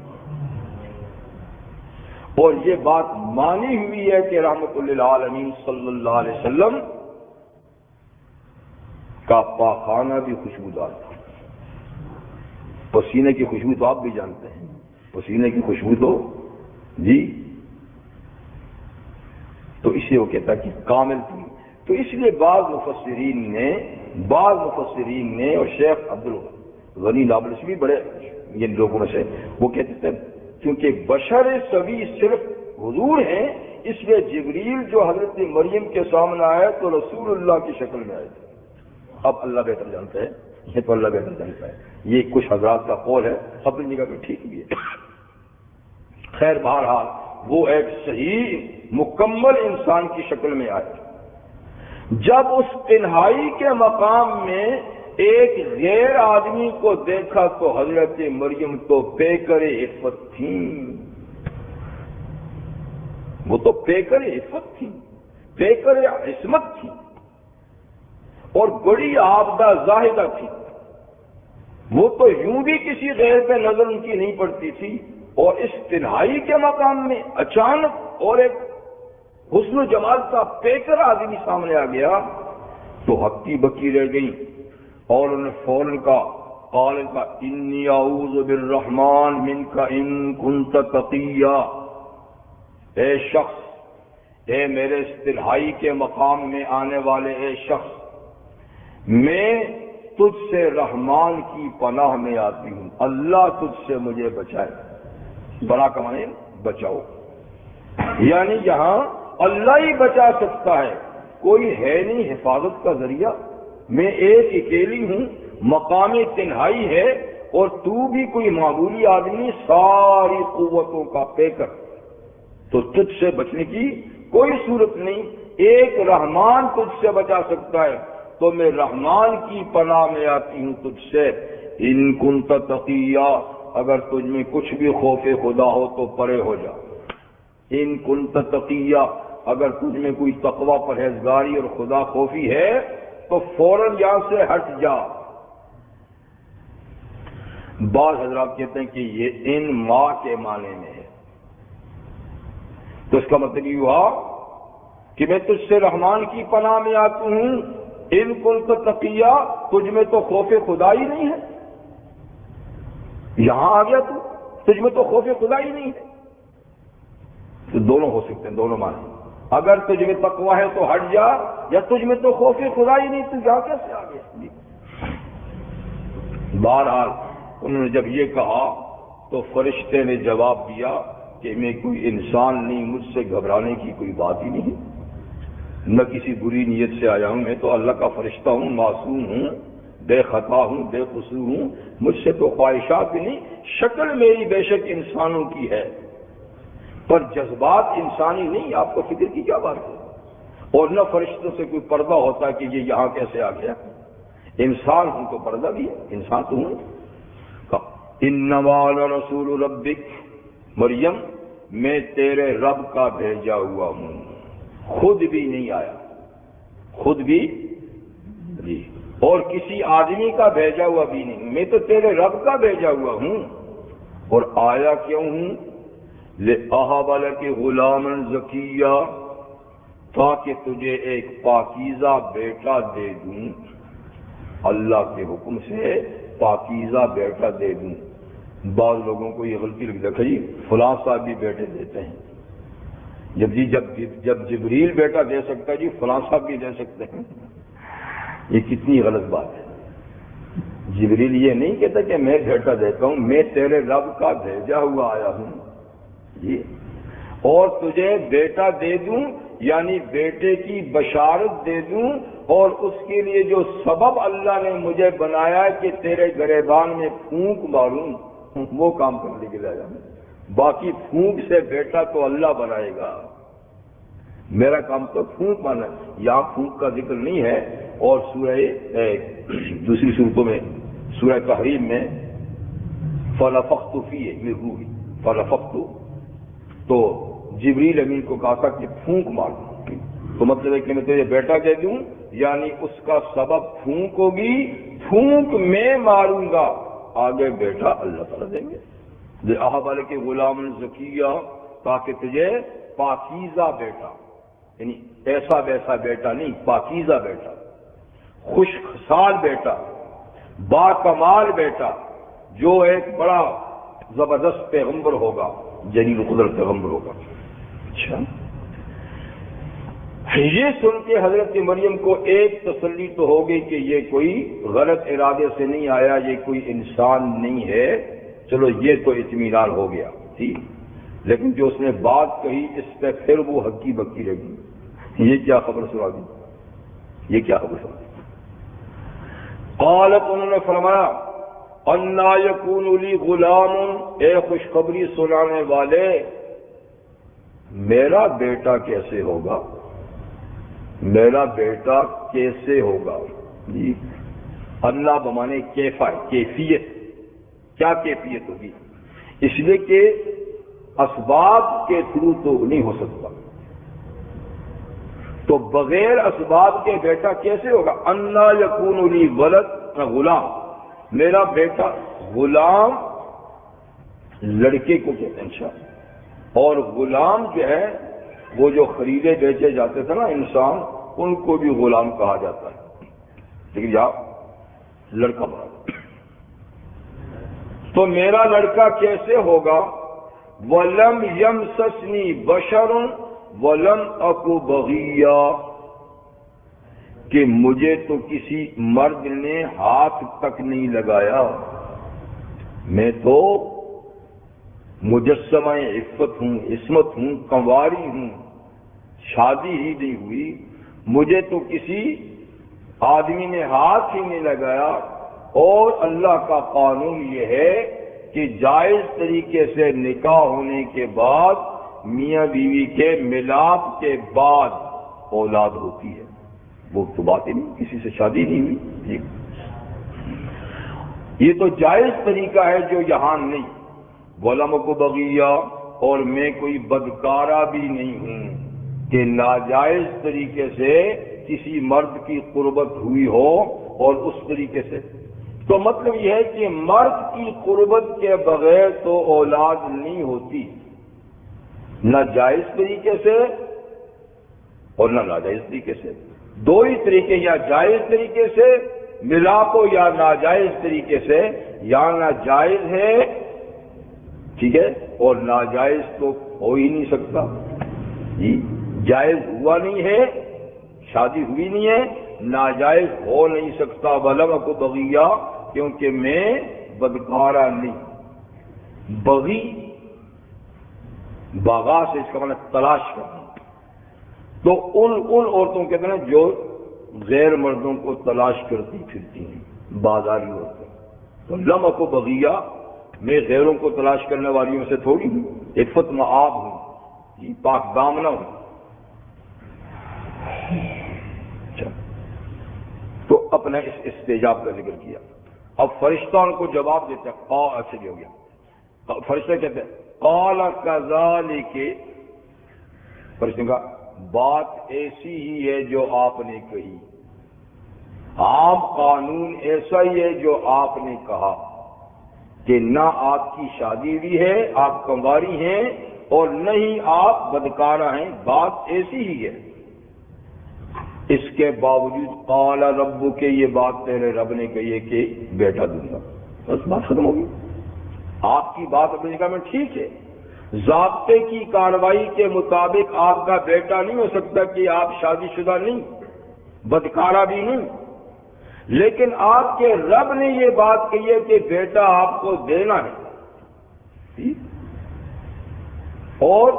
اور یہ بات مانی ہوئی ہے کہ رحمت للعالمین صلی اللہ علیہ وسلم کا پاخانہ بھی خوشبودار تھا۔ پسینے کی خوشبو تو آپ بھی جانتے ہیں، پسینے کی خوشبو تو جی، تو اس لیے وہ کہتا کہ کامل تھی۔ تو اس لیے بعض مفسرین نے اور شیخ عبدالغنی نابلسی بھی بڑے یہ لوگوں میں سے وہ کہتے تھے کیونکہ بشر سوی صرف حضور ہیں، اس لیے جبریل جو حضرت مریم کے سامنے آئے تو رسول اللہ کی شکل میں آئے تھے۔ اب اللہ بہتر جانتا ہے، یہ تو اللہ بہتر جانتا ہے، یہ کچھ حضرات کا قول ہے، اپنی جگہ پہ ٹھیک بھی ہے۔ خیر بہرحال وہ ایک صحیح مکمل انسان کی شکل میں آئے۔ جب اس تنہائی کے مقام میں ایک غیر آدمی کو دیکھا تو حضرت مریم تو پیکر عفت تھیں، وہ تو پیکر عفت تھی، پیکر عصمت تھی، اور بڑی عابدہ زاہدہ تھی۔ وہ تو یوں بھی کسی غیر پہ نظر ان کی نہیں پڑتی تھی، اور اس تنہائی کے مقام میں اچانک اور ایک حسن و جمال کا پیکر آدمی سامنے آ گیا تو ہکی بکی رہ گئی، اور انہوں نے فوراً قال کا انی اعوذ بالرحمن منک ان کنت تقیا، اے شخص، اے میرے اس تنہائی کے مقام میں آنے والے اے شخص، میں تجھ سے رحمان کی پناہ میں آتی ہوں، اللہ تجھ سے مجھے بچائے۔ بڑا کمانے بچاؤ، یعنی یہاں اللہ ہی بچا سکتا ہے، کوئی ہے نہیں حفاظت کا ذریعہ، میں ایک اکیلی ہوں، مقام تنہائی ہے، اور تو بھی کوئی معمولی آدمی، ساری قوتوں کا پیکر، تو تجھ سے بچنے کی کوئی صورت نہیں، ایک رحمان تجھ سے بچا سکتا ہے، تو میں رحمان کی پناہ میں آتی ہوں تجھ سے۔ ان کنت تقیا، اگر تجھ میں کچھ بھی خوف خدا ہو تو پرے ہو جا، ان کنت تقیا، اگر تجھ میں کوئی تقوی پرہیزگاری اور خدا خوفی ہے تو فوراً یہاں سے ہٹ جا۔ بعض حضرات کہتے ہیں کہ یہ ان ماں کے معنی میں ہے، تو اس کا مطلب یہ ہوا کہ میں تجھ سے رحمان کی پناہ میں آتی ہوں، ان کنت تقیا، تجھ میں تو خوف خدا ہی نہیں ہے، یہاں آ گیا تو تجھ میں تو خوف خدا ہی نہیں ہے۔ تو دونوں ہو سکتے ہیں، دونوں معنی، اگر تجھ میں تقوی ہے تو ہٹ جا، یا تجھ میں تو خوف خدا ہی نہیں، تو یہاں کیسے آ گیا؟ بہرحال انہوں نے جب یہ کہا تو فرشتے نے جواب دیا کہ میں کوئی انسان نہیں، مجھ سے گھبرانے کی کوئی بات ہی نہیں، نہ کسی بری نیت سے آیا ہوں، میں تو اللہ کا فرشتہ ہوں، معصوم ہوں، بے خطا ہوں، بے قصور ہوں، مجھ سے تو خواہشات بھی نہیں، شکل میری بے شک انسانوں کی ہے پر جذبات انسانی نہیں، آپ کو فکر کی کیا بات ہے؟ اور نہ فرشتوں سے کوئی پردہ ہوتا کہ یہ یہاں کیسے آ گیا. انسان ہوں تو پردہ بھی ہے، انسان تو ہوں. انما انا رسول ربک، مریم میں تیرے رب کا بھیجا ہوا ہوں. خود بھی نہیں آیا، خود بھی جی، اور کسی آدمی کا بھیجا ہوا بھی نہیں، میں تو تیرے رب کا بھیجا ہوا ہوں. اور آیا کیوں ہوں؟ لِأَهَبَ لَكِ غُلَامًا زَكِيًّا، تاکہ تجھے ایک پاکیزہ بیٹا دے دوں. اللہ کے حکم سے پاکیزہ بیٹا دے دوں. بعض لوگوں کو یہ غلطی لگ دیکھا جی فلاں صاحب بھی بیٹے دیتے ہیں. جب جبریل بیٹا دے سکتا ہے جی فلاں صاحب بھی دے سکتے ہیں. یہ کتنی غلط بات ہے. جبریل یہ نہیں کہتا کہ میں بیٹا دیتا ہوں، میں تیرے رب کا بھیجا ہوا آیا ہوں جی، اور تجھے بیٹا دے دوں، یعنی بیٹے کی بشارت دے دوں، اور اس کے لیے جو سبب اللہ نے مجھے بنایا ہے کہ تیرے گریبان میں پھونک ماروں، وہ کام کرنے کے لیے آیا ہوں. باقی پھونک سے بیٹا تو اللہ بنائے گا، میرا کام تو پھونک مارنا. یہاں پھونک کا ذکر نہیں ہے. اور سورہ دوسری صورتوں میں سورہ تحریم میں فَنَفَخْتُ فِيهِ مِن رُوحِي، فَنَفَخْتُ، تو جبریل امین کو کہا تھا کہ پھونک مار. تو مطلب ہے کہ میں تجھے بیٹا دے دوں، یعنی اس کا سبب پھونک ہوگی، پھونک میں ماروں گا، آگے بیٹا اللہ تعالیٰ دیں گے. لِأَهَبَ لَكِ غُلَامًا زَكِيًّا، تاکہ تجھے پاکیزہ بیٹا، یعنی ایسا ویسا بیٹا نہیں، پاکیزہ بیٹا، خوش خصال بیٹا، با کمال بیٹا، جو ایک بڑا زبردست پیغمبر ہوگا، جلیل القدر پیغمبر ہوگا. اچھا، یہ سن کے حضرت مریم کو ایک تسلی تو ہو گئی کہ یہ کوئی غلط ارادے سے نہیں آیا، یہ کوئی انسان نہیں ہے. چلو یہ تو اطمینان ہو گیا ٹھیک. لیکن جو اس نے بات کہی اس پہ پھر وہ ہکی بکی لگی. یہ کیا خبر سنا دی، یہ کیا خبر سنا دی. قالت، انہوں نے فرمایا، انا یکون لی غلام، اے خوشخبری سنانے والے، میرا بیٹا کیسے ہوگا، میرا بیٹا کیسے ہوگا جی. اللہ بمانے کیفا، کیفیت، کیا کیفیت ہوگی؟ اس لیے کہ اسباب کے تھرو تو نہیں ہو سکتا، تو بغیر اسباب کے بیٹا کیسے ہوگا؟ انا یکون لی ولد، غلام، میرا بیٹا. غلام لڑکے کو کہتے ہیں انشاء. اور غلام جو ہے وہ جو خریدے بیچے جاتے تھے نا انسان، ان کو بھی غلام کہا جاتا ہے. لیکن یا لڑکا بنا، تو میرا لڑکا کیسے ہوگا؟ وَلَمْ يَمْسَسْنِي بَشَرٌ وَلَمْ أَكُ بَغِيًّا، کہ مجھے تو کسی مرد نے ہاتھ تک نہیں لگایا، میں تو مجسمہ عفت ہوں، عصمت ہوں، کنواری ہوں، شادی ہی نہیں ہوئی، مجھے تو کسی آدمی نے ہاتھ ہی نہیں لگایا. اور اللہ کا قانون یہ ہے کہ جائز طریقے سے نکاح ہونے کے بعد میاں بیوی کے ملاپ کے بعد اولاد ہوتی ہے. وہ تو بات ہی نہیں، کسی سے شادی نہیں ہوئی. یہ تو جائز طریقہ ہے جو یہاں نہیں. وَلَمْ أَكُ بَغِيًّا، اور میں کوئی بدکارہ بھی نہیں ہوں کہ ناجائز طریقے سے کسی مرد کی قربت ہوئی ہو اور اس طریقے سے. تو مطلب یہ ہے کہ مرد کی قربت کے بغیر تو اولاد نہیں ہوتی، نہ جائز طریقے سے اور نہ ناجائز طریقے سے. دو ہی طریقے، یا جائز طریقے سے ملاپ ہو یا ناجائز طریقے سے. یا ناجائز ہے ٹھیک ہے، اور ناجائز تو ہو ہی نہیں سکتا جی. جائز ہوا نہیں ہے، شادی ہوئی نہیں ہے، ناجائز ہو نہیں سکتا. وَلَمْ أَكُ بَغِيًّا، کیونکہ میں بدکارہ نہیں. بغی باغا سے اس کا مطلب تلاش کرنا. تو ان عورتوں کے ہیں جو غیر مردوں کو تلاش کرتی پھرتی ہیں، بازاری عورتیں. تو لم اکو بغیہ، میں غیروں کو تلاش کرنے والیوں سے تھوڑی ہوں، عفت مآب ہوں، پاک دامنہ ہوں. اپنا اس استجاب کا ذکر کیا. اب فرشتہ ان کو جواب دیتا ہے، ایسے ہو گیا. فرشتہ کہتے ہیں قال کذالک، فرشتہ کا بات ایسی ہی ہے جو آپ نے کہی، عام قانون ایسا ہی ہے جو آپ نے کہا کہ نہ آپ کی شادی ہوئی ہے، آپ کنواری ہیں، اور نہ ہی آپ بدکارہ ہیں، بات ایسی ہی ہے. اس کے باوجود قال ربک، یہ بات تیرے رب نے کہی ہے کہ بیٹا دوں گا. بس بات ختم ہوگی. آپ کی بات اپنی جگہ میں ٹھیک ہے، ضابطے کی کارروائی کے مطابق آپ کا بیٹا نہیں ہو سکتا کہ آپ شادی شدہ نہیں، بدکارہ بھی نہیں، لیکن آپ کے رب نے یہ بات کہی ہے کہ بیٹا آپ کو دینا ہے. اور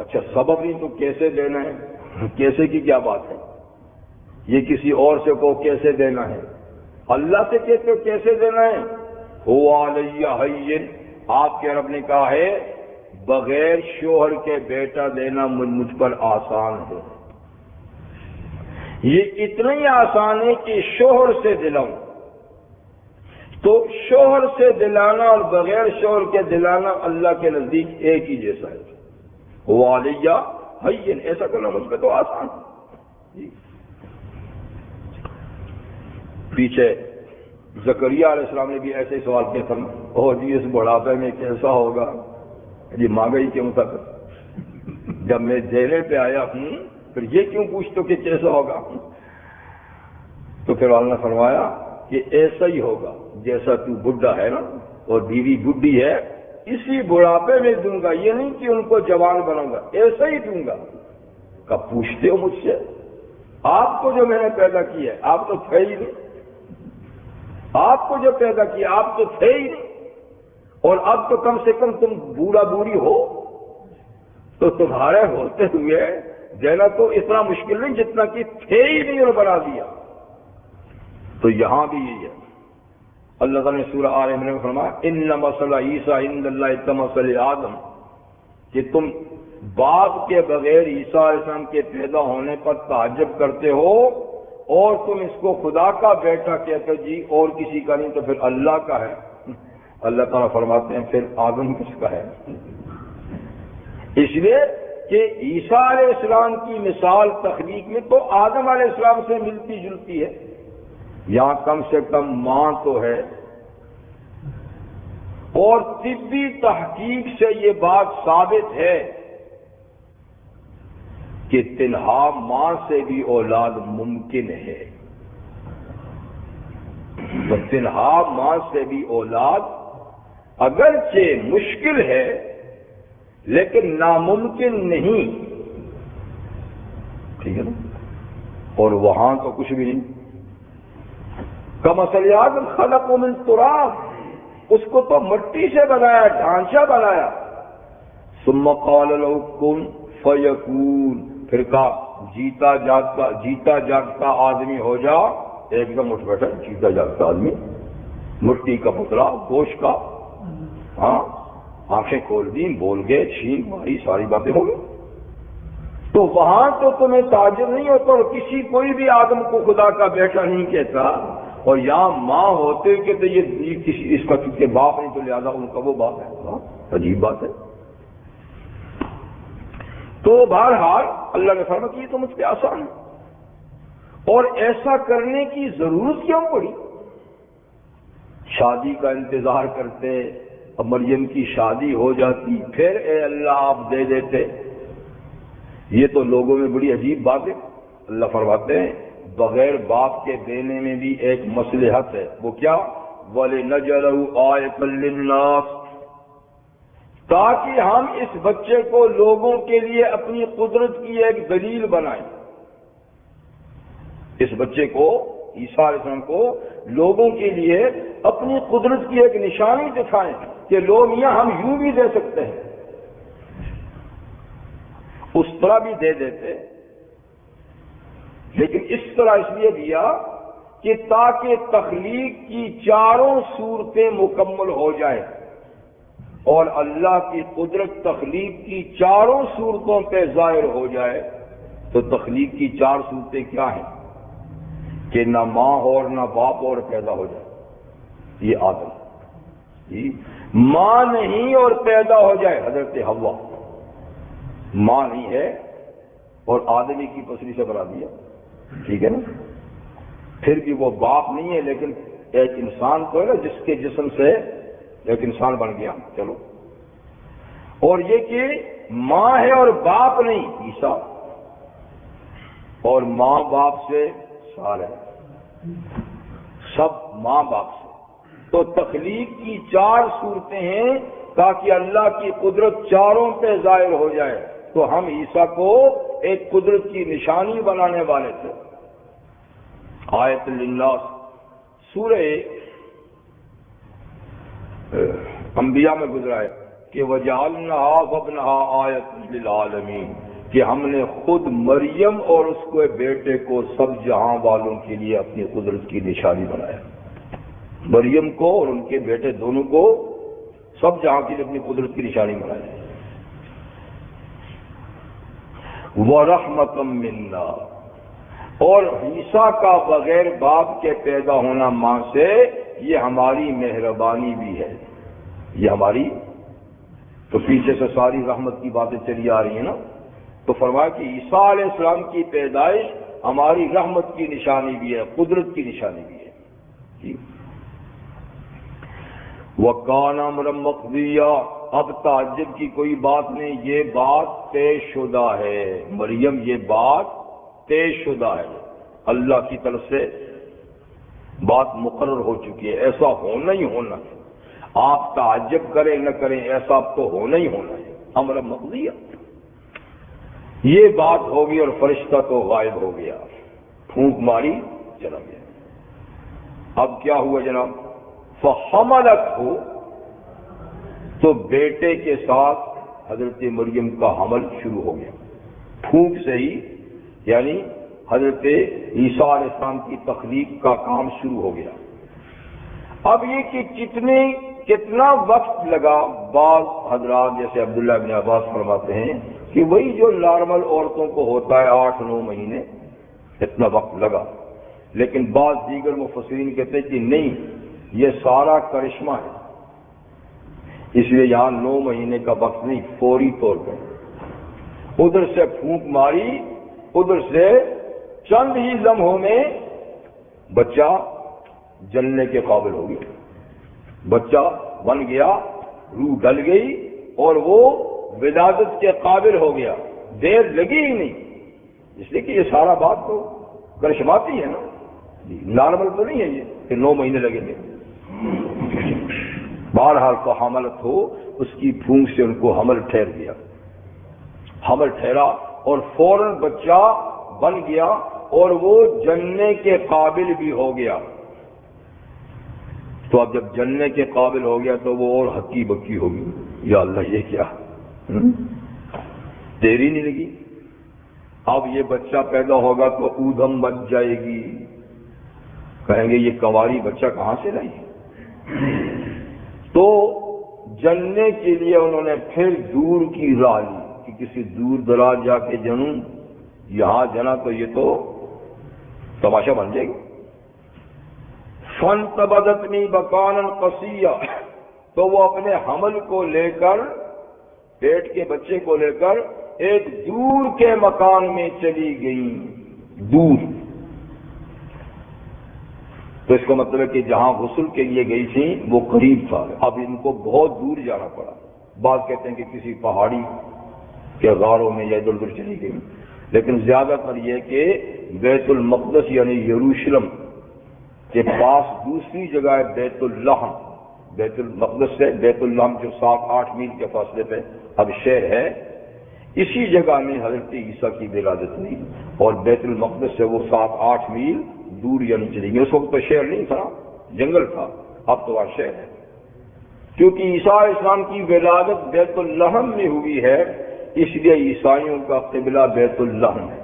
اچھا سبب نہیں تو کیسے دینا ہے؟ کیسے کی کیا بات ہے؟ یہ کسی اور سے کو کیسے دینا ہے؟ اللہ سے کہتے ہو کیسے دینا ہے؟ هو علی حین، آپ کے رب نے کہا ہے بغیر شوہر کے بیٹا دینا مجھ پر آسان ہے. یہ اتنا ہی آسان ہے کہ شوہر سے دلاؤں، تو شوہر سے دلانا اور بغیر شوہر کے دلانا اللہ کے نزدیک ایک ہی جیسا ہے. هو علی حین، ایسا کرنا مجھ پہ تو آسان ہے. پیچھے زکریا علیہ السلام نے بھی ایسے ہی سوال کیا تھا، جی اس بڑھاپے میں کیسا ہوگا؟ جی مانگا ہی کیوں تھا؟ جب میں دینے پہ آیا ہوں پھر یہ کیوں پوچھتے کہ کیسا ہوگا؟ تو پھر اللہ نے فرمایا کہ ایسا ہی ہوگا جیسا تو بڈھا ہے نا، اور بیوی بڈھی ہے، اسی بڑھاپے میں دوں گا، یہ نہیں کہ ان کو جوان بناؤں گا، ایسا ہی دوں گا. کب پوچھتے ہو مجھ سے؟ آپ کو جو میں نے پیدا کیا ہے، آپ تو تھے ہی نہیں. آپ کو جو پیدا کیا آپ تو تھے ہی نہیں، اور اب تو کم سے کم تم بوڑھا بوڑھی ہو، تو تمہارے ہوتے ہوئے دینا تو اتنا مشکل نہیں جتنا کہ تھے ہی نہیں اور بنا دیا. تو یہاں بھی یہی ہے. اللہ تعالیٰ نے سورہ آل عمران میں فرمایا ان مثل عیسیٰ عند اللہ کمثل آدم، کہ تم باپ کے بغیر عیسیٰ علیہ السلام کے پیدا ہونے پر تعجب کرتے ہو، اور تم اس کو خدا کا بیٹا کہتے جی اور کسی کا نہیں تو پھر اللہ کا ہے. اللہ تعالیٰ فرماتے ہیں پھر آدم کس کا ہے؟ اس لیے کہ عیسیٰ علیہ السلام کی مثال تخلیق میں تو آدم علیہ السلام سے ملتی جلتی ہے. یہاں کم سے کم ماں تو ہے، اور طبی تحقیق سے یہ بات ثابت ہے کہ تنہا ماں سے بھی اولاد ممکن ہے. تو تنہا ماں سے بھی اولاد اگرچہ مشکل ہے لیکن ناممکن نہیں. ٹھیک ہے نا؟ اور وہاں تو کچھ بھی نہیں. کمثل آدم خلقہ من تراب، اس کو تو مٹی سے بنایا، ڈھانچہ بنایا. ثم قال له کن فیکون، پھر کہا جیتا جاگتا آدمی ہو جا. ایک دم اٹھ بیٹھا جیتا جاگتا آدمی، مٹی کا پتلا، گوشت کا، ہاں آنکھیں کھول دی، بول گئے، چھینک ماری، ساری باتیں ہو گئی. تو وہاں تو تمہیں تعجب نہیں ہوتا اور کسی کوئی بھی آدم کو خدا کا بیٹا نہیں کہتا. اور یہاں ماں ہوتے کہ تو یہ کسی اس کا چونکہ باپ نہیں تو لہذا ان کا وہ باپ ہے. عجیب بات ہے. تو بہرحال اللہ نے فرمایا کہ یہ تو مجھ پہ آسان ہے، اور ایسا کرنے کی ضرورت کیوں پڑی؟ شادی کا انتظار کرتے، اب مریم کی شادی ہو جاتی، پھر اے اللہ آپ دے دیتے. یہ تو لوگوں میں بڑی عجیب بات ہے. اللہ فرماتے ہیں بغیر باپ کے دینے میں بھی ایک مصلحت ہے. وہ کیا؟ وَلِنَجْعَلَهُ آیَةً لِلنَّاسِ، تاکہ ہم اس بچے کو لوگوں کے لیے اپنی قدرت کی ایک دلیل بنائیں. اس بچے کو، عیسیٰ علیہ السلام کو، لوگوں کے لیے اپنی قدرت کی ایک نشانی دکھائیں کہ لوگ میاں ہم یوں بھی دے سکتے ہیں. اس طرح بھی دے دیتے، لیکن اس طرح اس لیے دیا کہ تاکہ تخلیق کی چاروں صورتیں مکمل ہو جائیں، اور اللہ کی قدرت تخلیق کی چاروں صورتوں پہ ظاہر ہو جائے. تو تخلیق کی چار صورتیں کیا ہیں؟ کہ نہ ماں اور نہ باپ اور پیدا ہو جائے، یہ آدم جی، ماں نہیں اور پیدا ہو جائے حضرت حوا، ماں نہیں ہے اور آدمی کی پسلی سے بنا دیا، ٹھیک ہے نا، پھر بھی وہ باپ نہیں ہے لیکن ایک انسان تو ہے نا جس کے جسم سے ایک انسان بن گیا، چلو، اور یہ کہ ماں ہے اور باپ نہیں، عیسیٰ، اور ماں باپ سے سارے سب ماں باپ سے، تو تخلیق کی 4 صورتیں ہیں تاکہ اللہ کی قدرت چاروں پہ ظاہر ہو جائے، تو ہم عیسیٰ کو ایک قدرت کی نشانی بنانے والے تھے۔ آیت للناس، سورہ انبیاء میں گزرا ہے کہ وَجَعَلْنَهَا وَابْنَهَا آیَةً لِلْعَالَمِينَ، کہ ہم نے خود مریم اور اس کے بیٹے کو سب جہاں والوں کے لیے اپنی قدرت کی نشانی بنایا، مریم کو اور ان کے بیٹے دونوں کو سب جہاں کے لیے اپنی قدرت کی نشانی بنایا۔ وَرَحْمَةً مِنَّا، اور عیسیٰ کا بغیر باپ کے پیدا ہونا ماں سے یہ ہماری مہربانی بھی ہے، یہ ہماری، تو پیچھے سے ساری رحمت کی باتیں چلی آ رہی ہیں نا، تو فرمایا کہ عیسیٰ علیہ السلام کی پیدائش ہماری رحمت کی نشانی بھی ہے، قدرت کی نشانی بھی ہے جی۔ وَكَانَ أَمْرًا مَّقْضِيًّا، اب تعجب کی کوئی بات نہیں، یہ بات طے شدہ ہے، مریم یہ بات طے شدہ ہے، اللہ کی طرف سے بات مقرر ہو چکی ہے، ایسا ہونا ہی ہونا ہے، آپ تعجب کریں نہ کریں ایسا تو ہونا ہی ہونا ہے، امر مقضیہ، یہ بات ہوگی اور فرشتہ تو غائب ہو گیا، پھونک ماری چلا گیا۔ اب کیا ہوا جناب؟ فحملتہ، تو بیٹے کے ساتھ حضرت مریم کا حمل شروع ہو گیا، پھونک سے ہی، یعنی حضرت عیسیٰ علیہ السلام کی تخلیق کا کام شروع ہو گیا۔ اب یہ کہ کتنا وقت لگا، بعض حضرات جیسے عبداللہ بن عباس فرماتے ہیں کہ وہی جو نارمل عورتوں کو ہوتا ہے 8-9 مہینے، اتنا وقت لگا، لیکن بعض دیگر مفسرین کہتے ہیں کہ نہیں، یہ سارا کرشمہ ہے، اس لیے یہاں 9 مہینے کا وقت نہیں، فوری طور پر ادھر سے پھونک ماری، ادھر سے چند ہی لمحوں میں بچہ جلنے کے قابل ہو گیا، بچہ بن گیا، روح ڈل گئی اور وہ ولادت کے قابل ہو گیا، دیر لگی ہی نہیں، اس لیے کہ یہ سارا بات تو کرشماتی ہے نا، نارمل تو نہیں ہے یہ کہ 9 مہینے لگیں گے۔ بہرحال تو حملت ہو، اس کی پھونک سے ان کو حمل ٹھہر گیا، حمل ٹھہرا اور فوراً بچہ بن گیا اور وہ جننے کے قابل بھی ہو گیا۔ تو اب جب جننے کے قابل ہو گیا تو وہ اور ہکی بکی ہوگی، یا اللہ یہ کیا، دیری نہیں لگی، اب یہ بچہ پیدا ہوگا تو اودھم بچ جائے گی، کہیں گے یہ کنواری بچہ کہاں سے لائی، تو جننے کے لیے انہوں نے پھر دور کی راہ لی کہ کسی دور دراز جا کے جنوں، یہاں جنا تو یہ تو تماشا بن جائے گا۔ فَانْتَبَذَتْنِي مَكَانًا قَصِيًّا، تو وہ اپنے حمل کو لے کر، پیٹ کے بچے کو لے کر ایک دور کے مکان میں چلی گئیں، دور، تو اس کا مطلب ہے کہ جہاں غسل کے لیے گئی تھیں وہ قریب تھا، اب ان کو بہت دور جانا پڑا، بعض کہتے ہیں کہ کسی پہاڑی کے غاروں میں یا ادھر ادھر چلی گئی، لیکن زیادہ تر یہ کہ بیت المقدس یعنی یروشلم کے پاس دوسری جگہ ہے بیت اللحم، بیت المقدس سے بیت اللحم جو 7-8 میل کے فاصلے پہ اب شہر ہے، اسی جگہ میں حضرت عیسیٰ کی ولادت ہوئی، اور بیت المقدس سے وہ 7-8 میل دور یعنی چلی گئی، اس وقت تو شہر نہیں تھا، جنگل تھا، اب تو وہاں شہر ہے، کیونکہ عیسیٰ علیہ السلام کی ولادت بیت اللحم میں ہوئی ہے، اس لیے عیسائیوں کا قبلہ بیت اللحم ہے،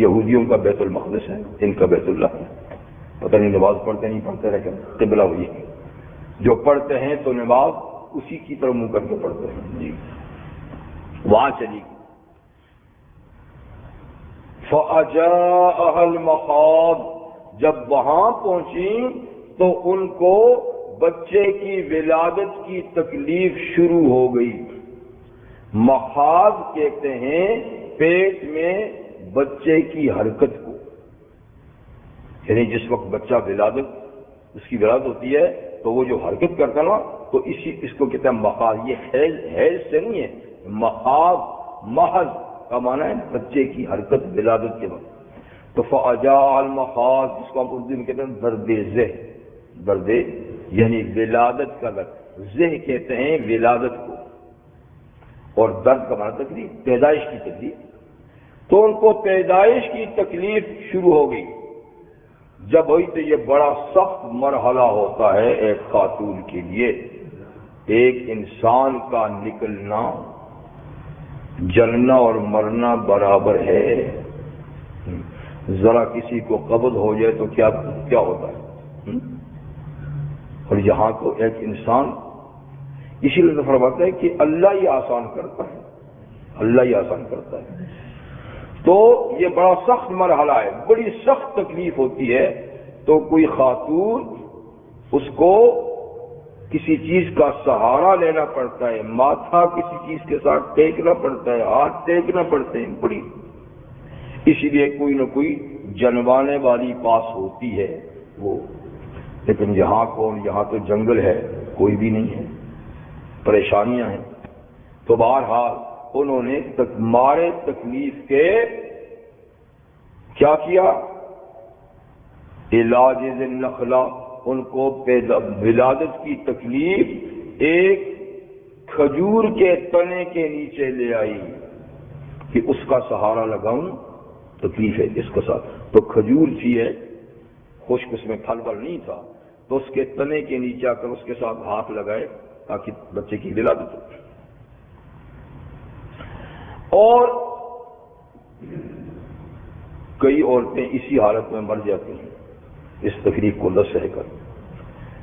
یہودیوں کا بیت المقدس ہے، ان کا بیت اللحم ہے، پتہ نہیں نماز پڑھتے نہیں پڑھتے لیکن قبلہ وہی ہے، جو پڑھتے ہیں تو نماز اسی کی طرف منہ کر کے پڑھتے ہیں جی، وہاں چلی گئی۔ فَأَجَاءَهَا الْمَخَاضُ، جب وہاں پہنچی تو ان کو بچے کی ولادت کی تکلیف شروع ہو گئی۔ مخاض کہتے ہیں پیٹ میں بچے کی حرکت کو، یعنی جس وقت بچہ اس کی ولادت ہوتی ہے تو وہ جو حرکت کرتا نا، تو اس کو کہتے ہیں مخاض۔ یہ حیض سے نہیں ہے، مخاض محض کا معنی ہے بچے کی حرکت ولادت کے وقت۔ تو فاجاء المخاض، جس کو ہم اردو میں کہتے ہیں درد ذہ، درد یعنی ولادت کا درد، ذہ کہتے ہیں ولادت کو، اور درد کا معنی تکلیف، پیدائش کی تکلیف۔ تو ان کو پیدائش کی تکلیف شروع ہو گئی۔ جب ہوئی تو یہ بڑا سخت مرحلہ ہوتا ہے ایک خاتون کے لیے۔ ایک انسان کا نکلنا، جلنا اور مرنا برابر ہے۔ ذرا کسی کو قبض ہو جائے تو کیا ہوتا ہے، اور یہاں تو ایک انسان، اسی لیے فرماتا ہے کہ اللہ ہی آسان کرتا ہے، اللہ ہی آسان کرتا ہے۔ تو یہ بڑا سخت مرحلہ ہے، بڑی سخت تکلیف ہوتی ہے۔ تو کوئی خاتون، اس کو کسی چیز کا سہارا لینا پڑتا ہے، ماتھا کسی چیز کے ساتھ ٹیکنا پڑتا ہے، ہاتھ ٹیکنا پڑتے ہیں، بڑی، اسی لیے کوئی نہ کوئی جنوانے والی پاس ہوتی ہے وہ۔ لیکن یہاں کون، یہاں تو جنگل ہے، کوئی بھی نہیں ہے، پریشانیاں ہیں۔ تو بہرحال انہوں نے مارے تکلیف کے کیا کیا، علاج النخلا، ان کو ولادت کی تکلیف ایک کھجور کے تنے کے نیچے لے آئی کہ اس کا سہارا لگاؤں، تکلیف ہے اس کے ساتھ۔ تو کھجور تھی ہے، خشک، اس میں پھل نہیں تھا، تو اس کے تنے کے نیچے آ کر اس کے ساتھ ہاتھ لگائے تاکہ بچے کی ولادت ہو۔ اور کئی عورتیں اسی حالت میں مر جاتی ہیں اس تکلیف کو نہ سہ کر۔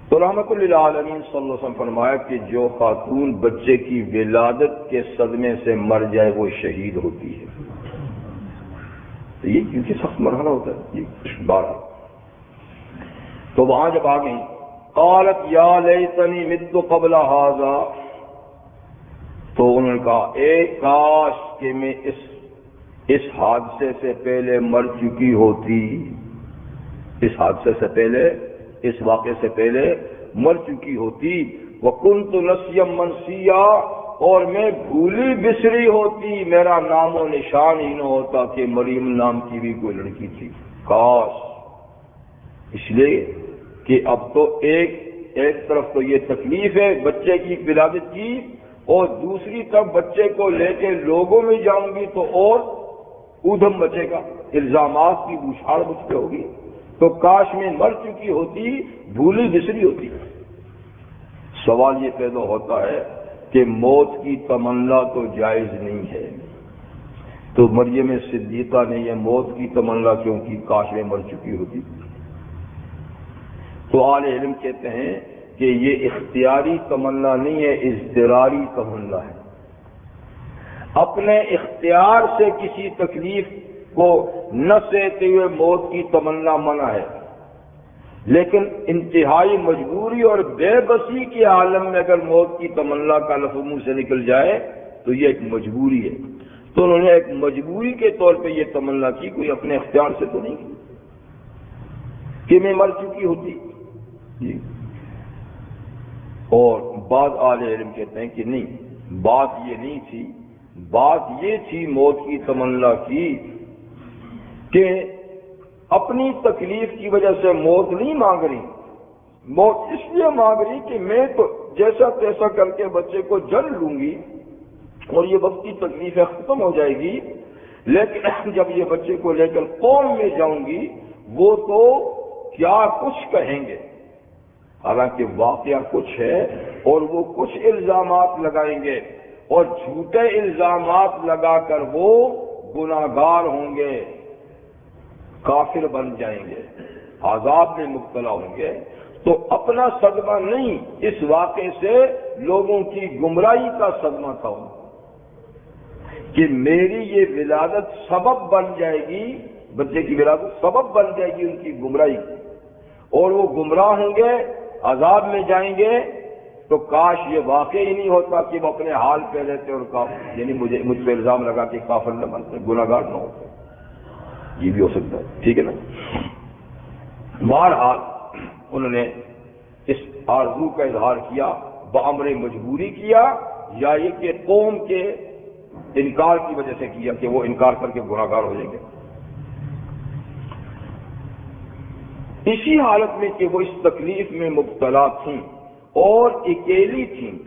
تو رحمت للعالمین صلی اللہ علیہ وسلم فرمایا کہ جو خاتون بچے کی ولادت کے صدمے سے مر جائے وہ شہید ہوتی ہے۔ تو یہ کیونکہ سخت مرحلہ ہوتا ہے یہ 12۔ تو وہاں جب آ گئی، قالت یا لیتنی مت قبل ھذا، تو انہوں نے کہا اے کاش کہ میں اس حادثے سے پہلے مر چکی ہوتی، اس حادثے سے پہلے، اس واقعے سے پہلے مر چکی ہوتی۔ وَكُنْتُ نَسْيًا مَنْسِيًّا، اور میں بھولی بسری ہوتی، میرا نام و نشان ہی نہ ہوتا کہ مریم نام کی بھی کوئی لڑکی تھی۔ کاش، اس لیے کہ اب تو ایک طرف تو یہ تکلیف ہے بچے کی ولادت کی، اور دوسری طرف بچے کو لے کے لوگوں میں جاؤں گی تو اور ادھم بچے گا، الزامات کی بوچھاڑ مجھ پہ ہوگی۔ تو کاش میں مر چکی ہوتی، بھولی بسری ہوتی۔ سوال یہ پیدا ہوتا ہے کہ موت کی تمنا تو جائز نہیں ہے، تو مریم صدیقہ نے یہ موت کی تمنا کیوں کی، کاش میں مر چکی ہوتی؟ تو اہل علم کہتے ہیں کہ یہ اختیاری تمنا نہیں ہے، اضطراری تمنا ہے۔ اپنے اختیار سے کسی تکلیف کو نہ سہتے ہوئے موت کی تمنا منع ہے، لیکن انتہائی مجبوری اور بے بسی کے عالم میں اگر موت کی تمنا کا لفظ منہ سے نکل جائے تو یہ ایک مجبوری ہے۔ تو انہوں نے ایک مجبوری کے طور پہ یہ تمنا کی، کوئی اپنے اختیار سے تو نہیں کی کہ میں مر چکی ہوتی جی۔ اور بعض اہل علم کہتے ہیں کہ نہیں، بات یہ نہیں تھی، بات یہ تھی موت کی تمنا کی کہ اپنی تکلیف کی وجہ سے موت نہیں مانگ رہی، موت اس لیے مانگ رہی کہ میں تو جیسا تیسا کر کے بچے کو جن لوں گی اور یہ وقت کی تکلیفیں ختم ہو جائے گی، لیکن جب یہ بچے کو لے کر قوم میں جاؤں گی وہ تو کیا کچھ کہیں گے، حالانکہ واقعہ کچھ ہے اور وہ کچھ الزامات لگائیں گے اور جھوٹے الزامات لگا کر وہ گناہگار ہوں گے، کافر بن جائیں گے، عذاب میں مبتلا ہوں گے۔ تو اپنا صدمہ نہیں، اس واقعے سے لوگوں کی گمراہی کا صدمہ تھا کہ میری یہ ولادت سبب بن جائے گی بچے کی ولادت سبب بن جائے گی ان کی گمراہی کی، اور وہ گمراہ ہوں گے، عذاب میں جائیں گے، تو کاش یہ واقع ہی نہیں ہوتا کہ وہ اپنے حال پہ رہتے اور یعنی مجھ پہ الزام لگا کہ کافر نہ بنتے، گناہگار نہ ہوتے، یہ بھی ہو سکتا ہے، ٹھیک ہے نا۔ بہرحال انہوں نے اس آرزو کا اظہار کیا، بامر مجبوری کیا، یا یہ کہ قوم کے انکار کی وجہ سے کیا کہ وہ انکار کر کے گناہگار ہو جائیں گے۔ اسی حالت میں کہ وہ اس تکلیف میں مبتلا تھیں اور اکیلی تھیں،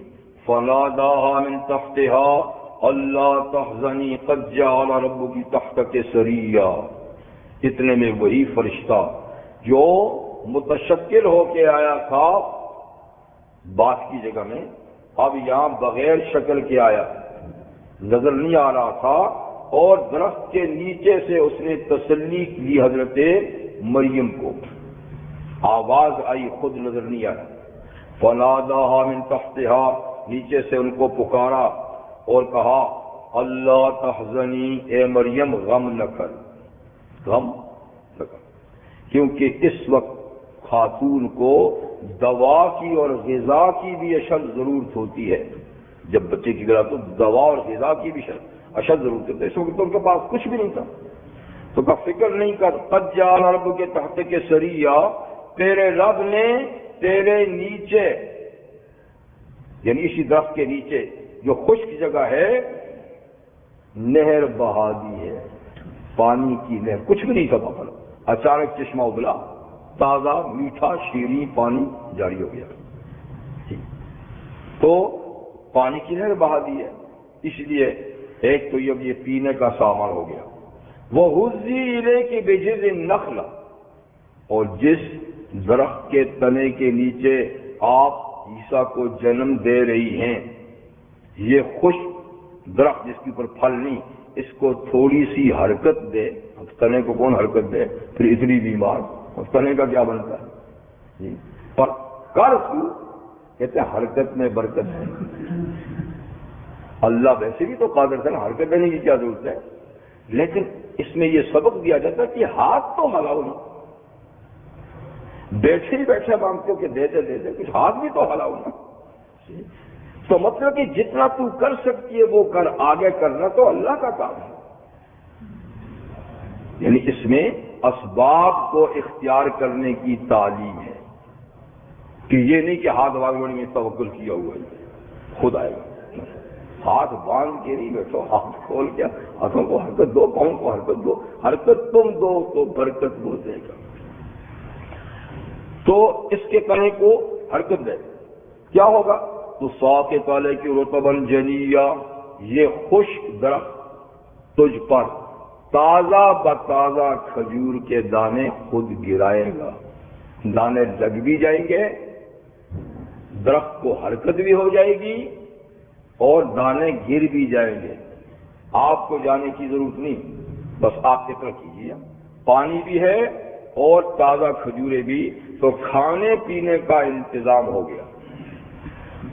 فناداها من تحتها اللہ تحزنی قد جعل ربک تحتک سریا، اتنے میں وہی فرشتہ جو متشکل ہو کے آیا تھا بات کی جگہ میں، اب یہاں بغیر شکل کے آیا، نظر نہیں آ رہا تھا، اور درخت کے نیچے سے اس نے تسلی کی حضرت مریم کو، آواز آئی، خود نظر نہیں آیا، فناداها من تحتها، نیچے سے ان کو پکارا اور کہا اللہ تحزنی، اے مریم غم نہ کر، غم نہ کر، کیونکہ اس وقت خاتون کو دوا کی اور غذا کی بھی اشد ضرورت ہوتی ہے، جب بچے کی ولادت تو دوا اور غذا کی بھی اشد ضرورت ہوتی ہے، اس وقت تو ان کے پاس کچھ بھی نہیں تھا، تو کا فکر نہیں کر، قد جعل ربک تحتک سریا، تیرے رب نے تیرے نیچے، یعنی اسی درخت کے نیچے جو خشک جگہ ہے، نہر بہا دی ہے، پانی کی نہر، کچھ بھی نہیں تھا وہاں پر، اچانک چشمہ ابلا، تازہ میٹھا شیریں پانی جاری ہو گیا، تو پانی کی نہر بہا دی ہے، اس لیے ایک تو یہ پینے کا سامان ہو گیا، وَهُزِّي إِلَيْكِ بِجِذْعِ النَّخْلَةِ، اور جس درخت کے تنے کے نیچے آپ عیسیٰ کو جنم دے رہی ہیں، یہ خشک درخت جس کے اوپر پھل نہیں، اس کو تھوڑی سی حرکت دے، اب تنے کو کون حرکت دے، پھر اتنی بیمار، اب تنے کا کیا بنتا ہے جی، پر کر کیوں، کہتے ہیں حرکت میں برکت ہے، اللہ ویسے بھی تو قادر تھا نا، حرکت دینے کی کیا ضرورت ہے، لیکن اس میں یہ سبق دیا جاتا ہے کہ ہاتھ تو ہلاؤ نہیں، بیٹھے ہی بیٹھے مانگتے ہو کہ دے دے دے دے، کچھ ہاتھ بھی تو ہلاؤ نا، تو مطلب کہ جتنا تو کر سکتی ہے وہ کر، آگے کرنا تو اللہ کا کام ہے، یعنی اس میں اسباب کو اختیار کرنے کی تعلیم ہے، کہ یہ نہیں کہ ہاتھ باندھنے میں توکل کیا ہوا ہے خود آئے گا، ہاتھ باندھ کے نہیں بیٹھو، ہاتھ کھول کے ہاتھوں کو حرکت دو، پاؤں کو حرکت دو، حرکت تم دو تو برکت وہ دے گا، تو اس کے تنے کو حرکت دے، کیا ہوگا، تو سا کے تالے کی رطباً جنیا، یہ خشک درخت تجھ پر تازہ بتازہ کھجور کے دانے خود گرائے گا، دانے لگ بھی جائیں گے، درخت کو حرکت بھی ہو جائے گی اور دانے گر بھی جائیں گے، آپ کو جانے کی ضرورت نہیں، بس آپ اتنا کیجیے، پانی بھی ہے اور تازہ کھجورے بھی، تو کھانے پینے کا انتظام ہو گیا،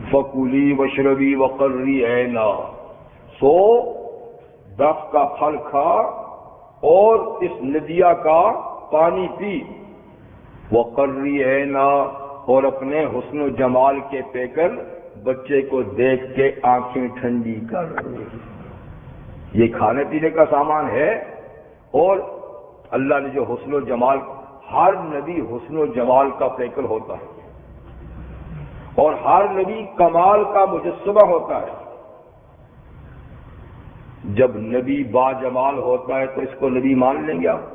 فَكُلِي وَاشْرَبِي وَقَرِّي عَيْنًا، سو درخت کا پھل کھا اور اس ندیا کا پانی پی، وَقَرِّي عَيْنًا، اور اپنے حسن و جمال کے پیکر بچے کو دیکھ کے آنکھیں ٹھنڈی کر، یہ کھانے پینے کا سامان ہے، اور اللہ نے جو حسن و جمال، ہر نبی حسن و جمال کا پیکر ہوتا ہے اور ہر نبی کمال کا مجسمہ ہوتا ہے، جب نبی با جمال ہوتا ہے تو اس کو نبی مان لیں گے آپ؟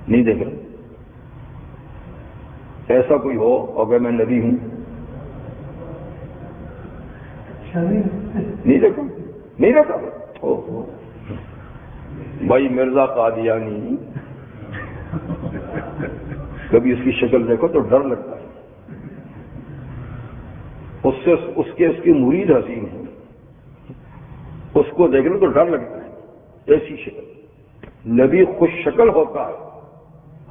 نہیں دیکھ رہے، ایسا کوئی ہو اور کہ میں نبی ہوں، نہیں دیکھا، نہیں دیکھا، بھائی مرزا قادیانی، کبھی اس کی شکل دیکھو تو ڈر لگتا ہے، اس کی مرید حسین ہے، اس کو دیکھنے تو ڈر لگتا ہے، ایسی شکل، نبی خوش شکل ہوتا ہے،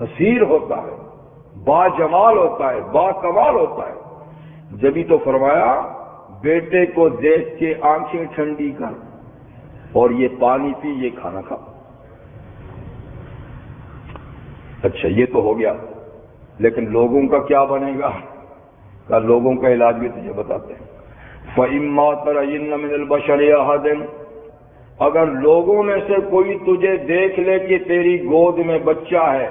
حسین ہوتا ہے، با جمال ہوتا ہے، با کمال ہوتا ہے، جبھی تو فرمایا بیٹے کو دیکھ کے آنکھیں ٹھنڈی کر، اور یہ پانی پی، یہ کھانا کھا۔ اچھا یہ تو ہو گیا، لیکن لوگوں کا کیا بنے گا؟ کہ لوگوں کا علاج بھی تجھے بتاتے ہیں۔ فَإِمَّا تَرَيِنَّ مِنَ الْبَشَرِ أَحَدٍ، اگر لوگوں میں سے کوئی تجھے دیکھ لے کہ تیری گود میں بچہ ہے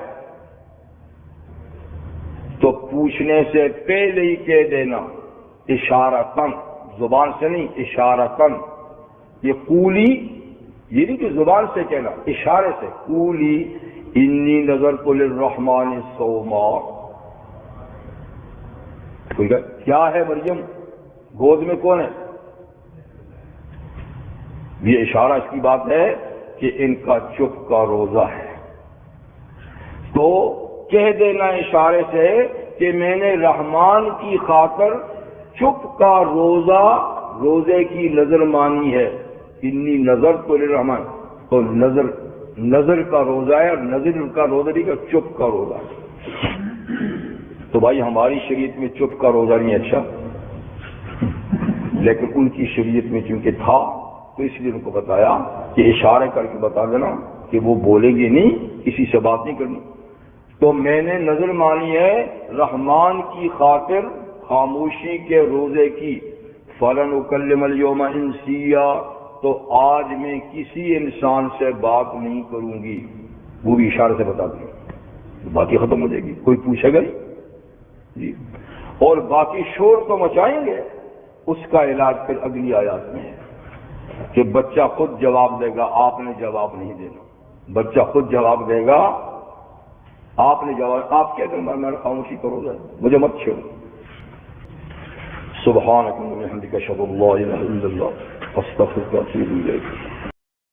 تو پوچھنے سے پہلے ہی کہہ دینا، اشارتاً، زبان سے نہیں، اشارتاً۔ یہ قولی، یہ نہیں کہ زبان سے کہنا، اشارے سے، قولی انی نظرت للرحمن صوما۔ کوئی کہے کیا ہے مریم، گود میں کون ہے؟ یہ اشارہ اس کی بات ہے کہ ان کا چپ کا روزہ ہے۔ تو کہہ دینا اشارے سے کہ میں نے رحمان کی خاطر چپ کا روزہ، روزے کی نظر مانی ہے۔ انی نظر تو للرحمن، تو نظر کا روزہ ہے، اور نظر کا روزہ نہیں، کا چپ کا روزہ ہے۔ تو بھائی ہماری شریعت میں چپ کا روزہ نہیں اچھا، لیکن ان کی شریعت میں چونکہ تھا تو اس لیے ان کو بتایا کہ اشارے کر کے بتا دینا کہ وہ بولیں گے نہیں، کسی سے بات نہیں کرنی۔ تو میں نے نظر مانی ہے رحمان کی خاطر خاموشی کے روزے کی، فَلَنْ أُكَلِّمَ الْيَوْمَ إِنسِيًّا، تو آج میں کسی انسان سے بات نہیں کروں گی۔ وہ بھی اشارے سے بتا دیں، باقی ختم ہو جائے گی، کوئی پوچھے گا نہیں جی۔ اور باقی شور تو مچائیں گے، اس کا علاج پھر اگلی آیات میں ہے کہ بچہ خود جواب دے گا، آپ نے جواب نہیں دینا۔ بچہ خود جواب دے گا، آپ نے جواب، آپ کہہ دیں میں خاموشی کرو گا، مجھے مت چھیڑو۔ سبحانک اللہم وبحمدک اشہد ان لا الہ الا اللہ استغفرک واتوب الیک۔